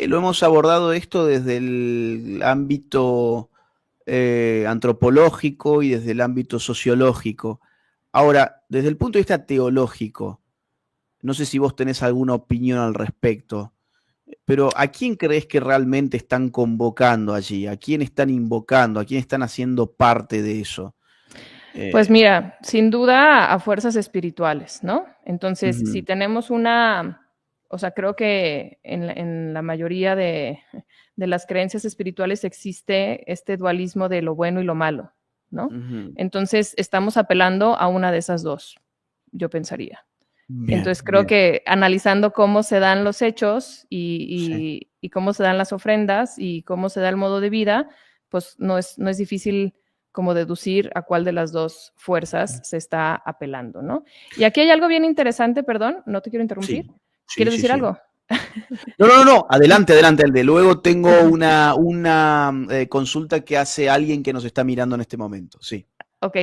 Lo hemos abordado esto desde el ámbito antropológico y desde el ámbito sociológico. Ahora, desde el punto de vista teológico, no sé si vos tenés alguna opinión al respecto, pero ¿a quién crees que realmente están convocando allí? ¿A quién están invocando? ¿A quién están haciendo parte de eso? Pues mira, sin duda a fuerzas espirituales, ¿no? Entonces, si tenemos o sea, creo que en la mayoría de las creencias espirituales existe este dualismo de lo bueno y lo malo, ¿no? Entonces, estamos apelando a una de esas dos, yo pensaría. Bien, entonces, creo que analizando cómo se dan los hechos y cómo se dan las ofrendas y cómo se da el modo de vida, pues no es difícil como deducir a cuál de las dos fuerzas se está apelando, ¿no? Y aquí hay algo bien interesante, perdón, no te quiero interrumpir. ¿Quieres decir algo? No, adelante. Luego tengo una consulta que hace alguien que nos está mirando en este momento, sí. Ok.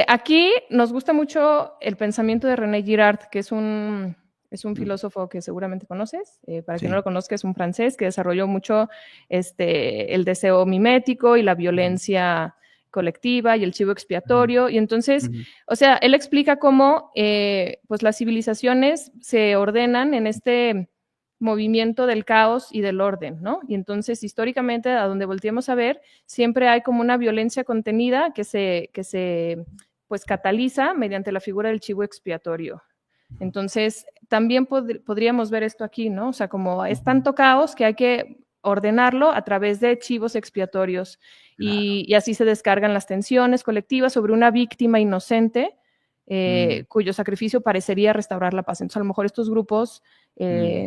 Aquí nos gusta mucho el pensamiento de René Girard, que es un filósofo que seguramente conoces. Para quien no lo conozca, es un francés que desarrolló mucho el deseo mimético y la violencia colectiva y el chivo expiatorio. Y entonces, o sea, él explica cómo pues las civilizaciones se ordenan en este movimiento del caos y del orden, ¿no? Y entonces, históricamente, a donde volteemos a ver, siempre hay como una violencia contenida que se pues cataliza mediante la figura del chivo expiatorio. Entonces, también podríamos ver esto aquí, ¿no? O sea, como es tanto caos que hay que ordenarlo a través de chivos expiatorios y así se descargan las tensiones colectivas sobre una víctima inocente cuyo sacrificio parecería restaurar la paz. Entonces, a lo mejor estos grupos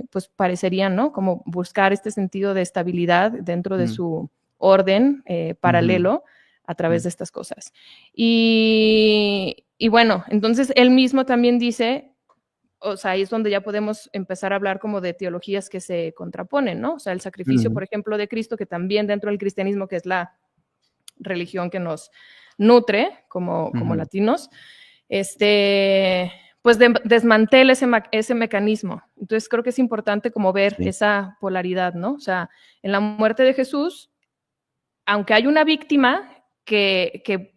pues parecerían, ¿no? Como buscar este sentido de estabilidad dentro de su orden paralelo a través de estas cosas. Y bueno, entonces él mismo también dice, o sea, ahí es donde ya podemos empezar a hablar como de teologías que se contraponen, ¿no? O sea, el sacrificio, por ejemplo, de Cristo, que también dentro del cristianismo, que es la religión que nos nutre como latinos, pues desmantela ese mecanismo. Entonces creo que es importante como ver esa polaridad, ¿no? O sea, en la muerte de Jesús, aunque hay una víctima que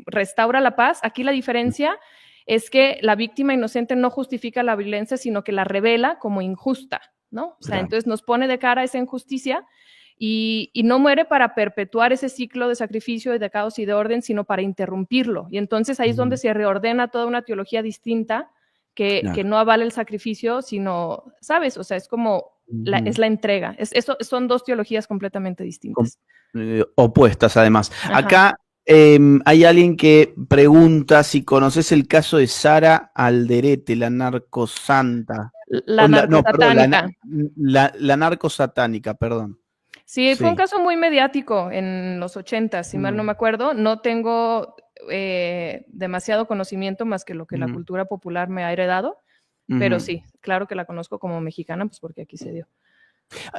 restaura la paz, aquí la diferencia es que la víctima inocente no justifica la violencia, sino que la revela como injusta, ¿no? O sea, entonces nos pone de cara esa injusticia y no muere para perpetuar ese ciclo de sacrificio, de caos y de orden, sino para interrumpirlo. Y entonces ahí es donde se reordena toda una teología distinta que no avala el sacrificio, sino, ¿sabes? O sea, es como, es la entrega. Son dos teologías completamente distintas. Opuestas, además. Ajá. Acá hay alguien que pregunta si conoces el caso de Sara Alderete, la narcosanta. La narcosatánica. La narcosatánica, perdón. Sí, fue un caso muy mediático en los 80, si mal no me acuerdo. No tengo demasiado conocimiento más que lo que la cultura popular me ha heredado, pero sí, claro que la conozco como mexicana, pues porque aquí se dio.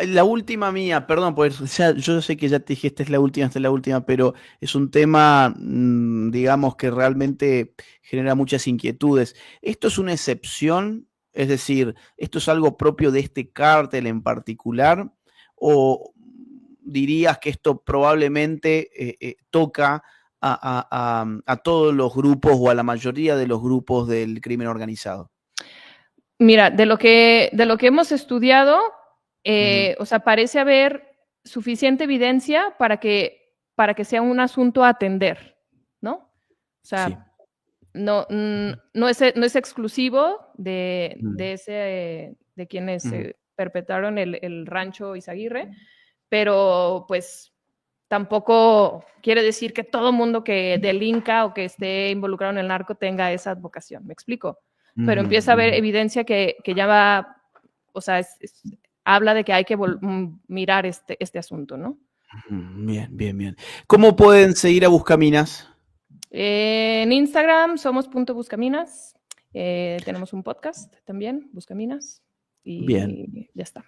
La última mía, perdón, pues yo sé que ya te dije esta es la última, pero es un tema, digamos, que realmente genera muchas inquietudes. ¿Esto es una excepción? Es decir, ¿esto es algo propio de este cártel en particular? ¿O dirías que esto probablemente toca a todos los grupos o a la mayoría de los grupos del crimen organizado? Mira, de lo que hemos estudiado, o sea, parece haber suficiente evidencia para que sea un asunto a atender, ¿no? O sea, no es exclusivo de quienes perpetraron el rancho Izaguirre, pero pues tampoco quiere decir que todo mundo que delinca o que esté involucrado en el narco tenga esa vocación, ¿me explico? Pero empieza a haber evidencia que ya va, o sea, habla de que hay que mirar este asunto, ¿no? Bien. ¿Cómo pueden seguir a Buscaminas? En Instagram somos .buscaminas. Tenemos un podcast también, Buscaminas. Y ya está.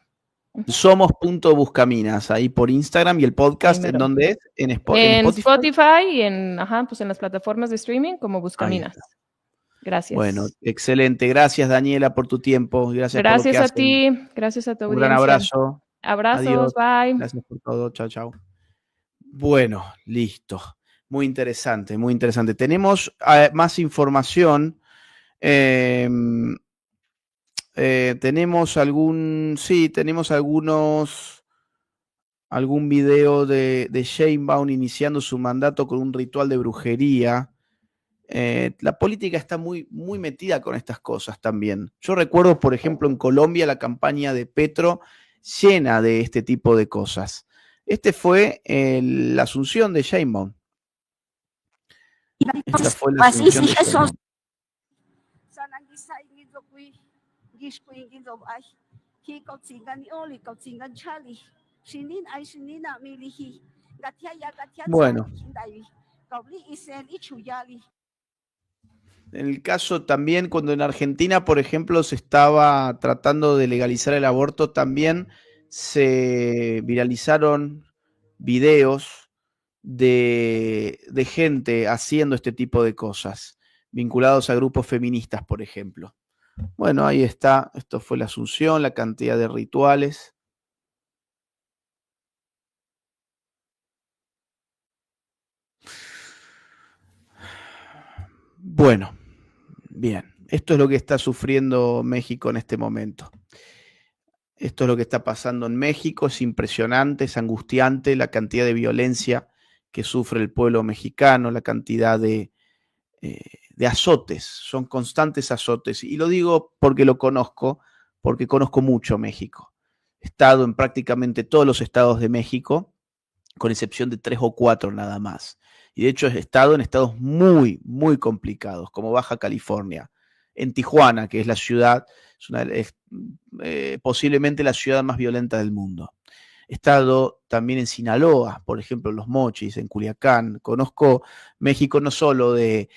Somos .buscaminas ahí por Instagram y el podcast, ¿en dónde es? En Spotify y en las plataformas de streaming como Buscaminas. Gracias. Bueno, excelente. Gracias, Daniela, por tu tiempo. Gracias por lo que a hacen. ti, gracias a tu audiencia. Un gran abrazo. Abrazos, adiós. Bye. Gracias por todo. Chao. Bueno, listo. Muy interesante, muy interesante. Tenemos más información. Tenemos algún video de Sheinbaum iniciando su mandato con un ritual de brujería. La política está muy, muy metida con estas cosas también. Yo recuerdo, por ejemplo, en Colombia la campaña de Petro llena de este tipo de cosas. Este fue la asunción de Sheinbaum. Esta fue la asunción de Sheinbaum. Bueno. En el caso también, cuando en Argentina, por ejemplo, se estaba tratando de legalizar el aborto, también se viralizaron videos de gente haciendo este tipo de cosas, vinculados a grupos feministas, por ejemplo. Bueno, ahí está. Esto fue la asunción, la cantidad de rituales. Bueno, bien. Esto es lo que está sufriendo México en este momento. Esto es lo que está pasando en México. Es impresionante, es angustiante la cantidad de violencia que sufre el pueblo mexicano, la cantidad de azotes. Son constantes azotes. Y lo digo porque lo conozco, porque conozco mucho México. He estado en prácticamente todos los estados de México, con excepción de 3 o 4 nada más. Y de hecho he estado en estados muy, muy complicados, como Baja California, en Tijuana, que es la ciudad, es posiblemente la ciudad más violenta del mundo. He estado también en Sinaloa, por ejemplo, en Los Mochis, en Culiacán. Conozco México no solo de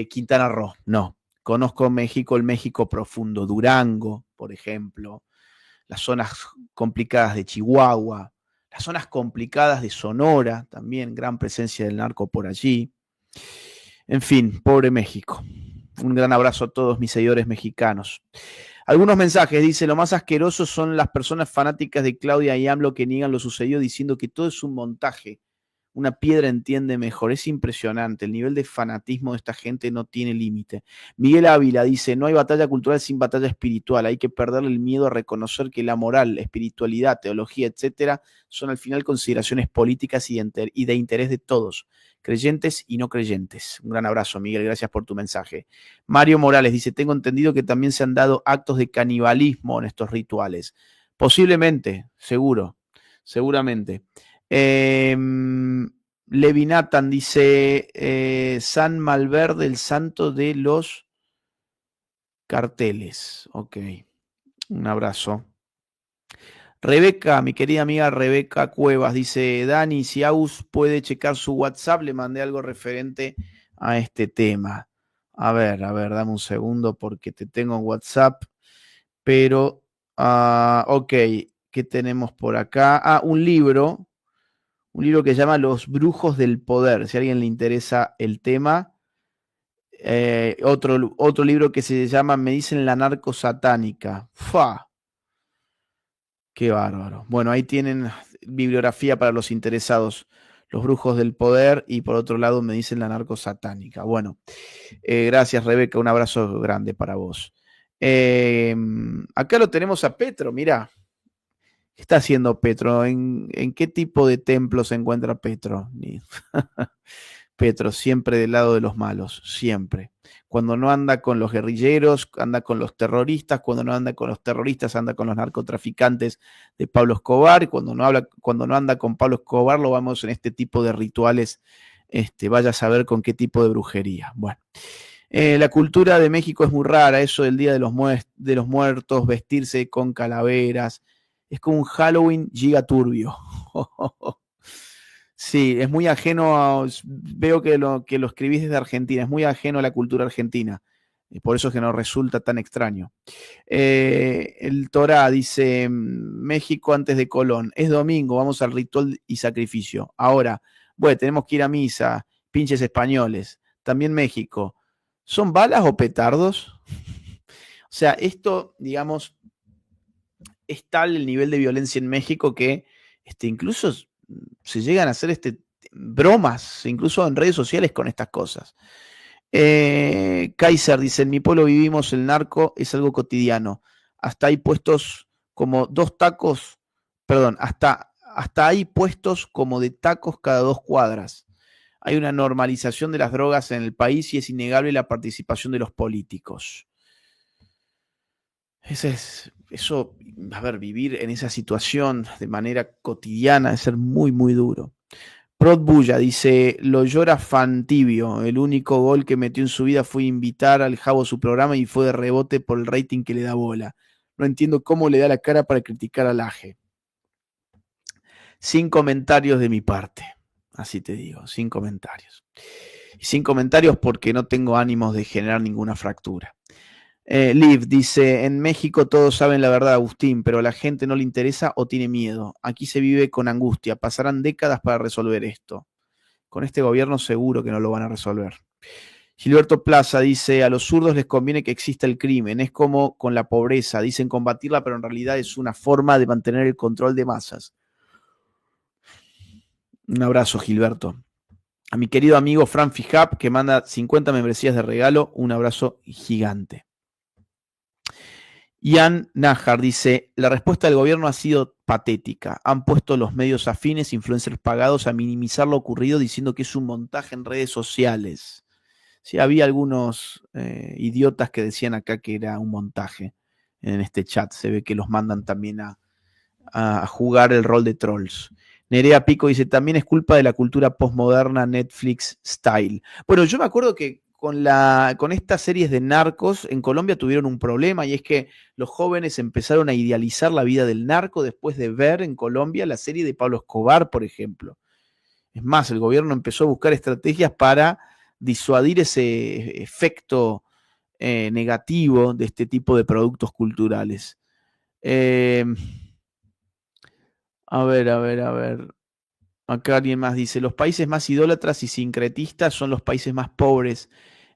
Quintana Roo, no. Conozco México, el México profundo, Durango, por ejemplo, las zonas complicadas de Chihuahua, las zonas complicadas de Sonora, también gran presencia del narco por allí. En fin, pobre México. Un gran abrazo a todos mis seguidores mexicanos. Algunos mensajes, dice, lo más asqueroso son las personas fanáticas de Claudia y AMLO que niegan lo sucedido diciendo que todo es un montaje. Una piedra entiende mejor. Es impresionante. El nivel de fanatismo de esta gente no tiene límite. Miguel Ávila dice, no hay batalla cultural sin batalla espiritual. Hay que perderle el miedo a reconocer que la moral, la espiritualidad, teología, etcétera, son al final consideraciones políticas y de interés de todos, creyentes y no creyentes. Un gran abrazo, Miguel. Gracias por tu mensaje. Mario Morales dice, tengo entendido que también se han dado actos de canibalismo en estos rituales. Posiblemente, seguramente. Levi Nathan dice San Malverde, el santo de los carteles. Ok, un abrazo. Rebeca, mi querida amiga Rebeca Cuevas, dice, Dani, si Agus puede checar su WhatsApp, le mandé algo referente a este tema. A ver, dame un segundo porque te tengo en WhatsApp, pero, ok, ¿qué tenemos por acá? Un libro que se llama Los Brujos del Poder, si a alguien le interesa el tema. Otro libro que se llama Me dicen la narco satánica. ¡Fua! ¡Qué bárbaro! Bueno, ahí tienen bibliografía para los interesados. Los Brujos del Poder y por otro lado Me dicen la narco satánica. Bueno, gracias Rebeca, un abrazo grande para vos. Acá lo tenemos a Petro, mirá. ¿Qué está haciendo Petro? ¿En qué tipo de templo se encuentra Petro? Petro, siempre del lado de los malos, siempre. Cuando no anda con los guerrilleros, anda con los terroristas. Cuando no anda con los terroristas, anda con los narcotraficantes de Pablo Escobar. Y cuando no anda con Pablo Escobar, lo vamos en este tipo de rituales. Vaya a saber con qué tipo de brujería. Bueno. La cultura de México es muy rara. Eso del Día de los Muertos, vestirse con calaveras. Es como un Halloween giga turbio. Sí, es muy ajeno veo que lo escribís desde Argentina, es muy ajeno a la cultura argentina. Por eso es que nos resulta tan extraño. El Torá dice, México antes de Colón. Es domingo, vamos al ritual y sacrificio. Ahora, bueno, tenemos que ir a misa, pinches españoles. También México. ¿Son balas o petardos? O sea, esto, digamos, es tal el nivel de violencia en México que incluso se llegan a hacer bromas, incluso en redes sociales con estas cosas. Kaiser dice, en mi pueblo vivimos el narco, es algo cotidiano. Hasta hay puestos como hasta hay puestos como de tacos cada 2 cuadras. Hay una normalización de las drogas en el país y es innegable la participación de los políticos. Eso, a ver, vivir en esa situación de manera cotidiana debe ser muy, muy duro. Prod Bulla dice, lo llora Fantibio, el único gol que metió en su vida fue invitar al Jabo a su programa y fue de rebote por el rating que le da bola. No entiendo cómo le da la cara para criticar al Aje. Sin comentarios de mi parte, así te digo, sin comentarios. Y sin comentarios porque no tengo ánimos de generar ninguna fractura. Liv dice, en México todos saben la verdad, Agustín, pero a la gente no le interesa o tiene miedo. Aquí se vive con angustia, pasarán décadas para resolver esto. Con este gobierno seguro que no lo van a resolver. Gilberto Plaza dice, a los zurdos les conviene que exista el crimen, es como con la pobreza, dicen combatirla, pero en realidad es una forma de mantener el control de masas. Un abrazo, Gilberto. A mi querido amigo Fran Fijap, que manda 50 membresías de regalo, un abrazo gigante. Ian Najar dice, la respuesta del gobierno ha sido patética. Han puesto los medios afines, influencers pagados, a minimizar lo ocurrido diciendo que es un montaje en redes sociales. Sí, había algunos idiotas que decían acá que era un montaje en este chat. Se ve que los mandan también a jugar el rol de trolls. Nerea Pico dice, también es culpa de la cultura postmoderna Netflix style. Bueno, yo me acuerdo que con estas series de narcos en Colombia tuvieron un problema y es que los jóvenes empezaron a idealizar la vida del narco después de ver en Colombia la serie de Pablo Escobar, por ejemplo. Es más, el gobierno empezó a buscar estrategias para disuadir ese efecto negativo de este tipo de productos culturales. A ver. Acá alguien más dice, los países más idólatras y sincretistas son los países más pobres.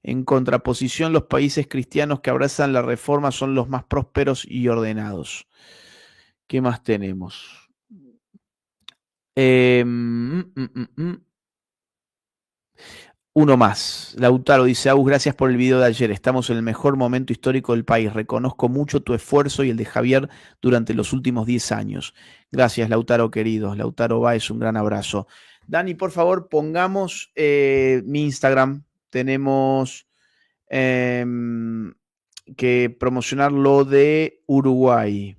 En contraposición, los países cristianos que abrazan la reforma son los más prósperos y ordenados. ¿Qué más tenemos? Uno más. Lautaro dice, Agus, gracias por el video de ayer. Estamos en el mejor momento histórico del país. Reconozco mucho tu esfuerzo y el de Javier durante los últimos 10 años. Gracias, Lautaro querido. Lautaro Báez, un gran abrazo. Dani, por favor, pongamos mi Instagram. Tenemos que promocionar lo de Uruguay.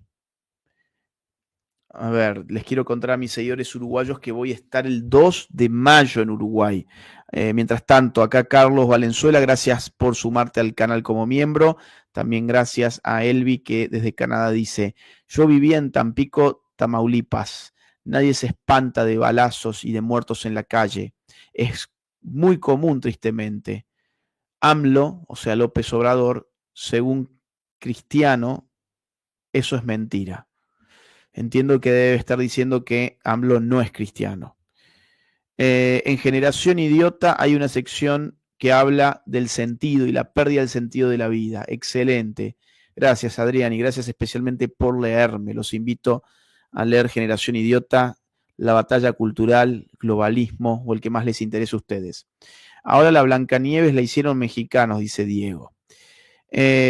A ver, les quiero contar a mis seguidores uruguayos que voy a estar el 2 de mayo en Uruguay. Mientras tanto, acá Carlos Valenzuela, gracias por sumarte al canal como miembro. También gracias a Elvi, que desde Canadá dice, yo vivía en Tampico, Tamaulipas. Nadie se espanta de balazos y de muertos en la calle. Es muy común, tristemente. AMLO, o sea, López Obrador, según Cristiano, eso es mentira. Entiendo que debe estar diciendo que AMLO no es cristiano. En Generación Idiota hay una sección que habla del sentido y la pérdida del sentido de la vida. Excelente. Gracias, Adrián, y gracias especialmente por leerme. Los invito a leer Generación Idiota, La batalla cultural, globalismo o el que más les interese a ustedes. Ahora la Blancanieves la hicieron mexicanos, dice Diego.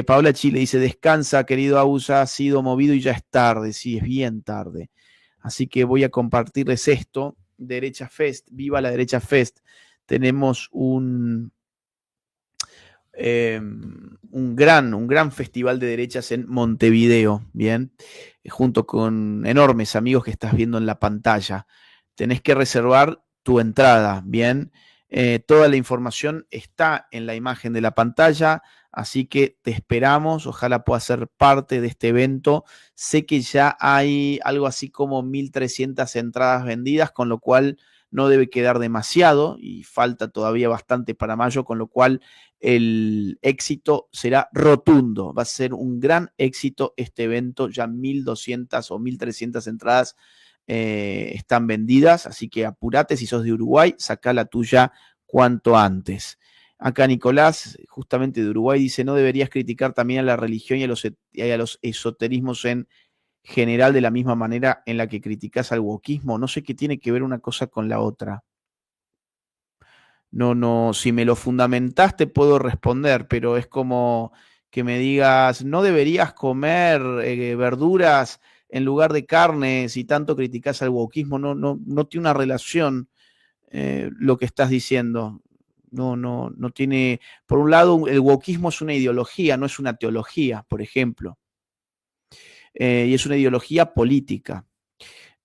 Paola Chile dice, descansa, querido Agus, ha sido movido y ya es tarde. Sí, es bien tarde. Así que voy a compartirles esto. Derecha Fest, viva la Derecha Fest. Tenemos un gran festival de derechas en Montevideo, ¿bien? Junto con enormes amigos que estás viendo en la pantalla. Tenés que reservar tu entrada, ¿bien? Toda la información está en la imagen de la pantalla, así que te esperamos, ojalá puedas ser parte de este evento. Sé que ya hay algo así como 1.300 entradas vendidas, con lo cual no debe quedar demasiado y falta todavía bastante para mayo, con lo cual el éxito será rotundo. Va a ser un gran éxito este evento, ya 1.200 o 1.300 entradas están vendidas, así que apurate si sos de Uruguay, sacá la tuya cuanto antes. Acá Nicolás, justamente de Uruguay, dice, no deberías criticar también a la religión y a los esoterismos en general de la misma manera en la que criticas al wokismo. No sé qué tiene que ver una cosa con la otra. No, si me lo fundamentaste puedo responder, pero es como que me digas, no deberías comer verduras en lugar de carne si tanto criticas al wokismo. No tiene una relación lo que estás diciendo. No tiene. Por un lado, el wokismo es una ideología, no es una teología, por ejemplo. Y es una ideología política.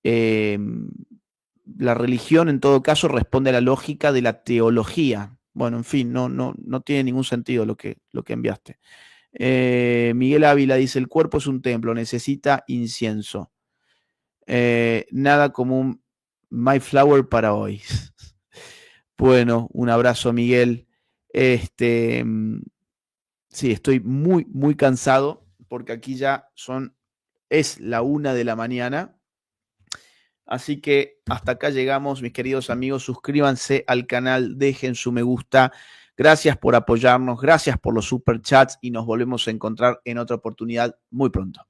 La religión, en todo caso, responde a la lógica de la teología. Bueno, en fin, no tiene ningún sentido lo que enviaste. Miguel Ávila dice, el cuerpo es un templo, necesita incienso. Nada como un My Flower para hoy. Bueno, un abrazo, Miguel. Sí, estoy muy, muy cansado porque aquí ya es la 1 de la mañana. Así que hasta acá llegamos, mis queridos amigos. Suscríbanse al canal, dejen su me gusta. Gracias por apoyarnos, gracias por los superchats y nos volvemos a encontrar en otra oportunidad muy pronto.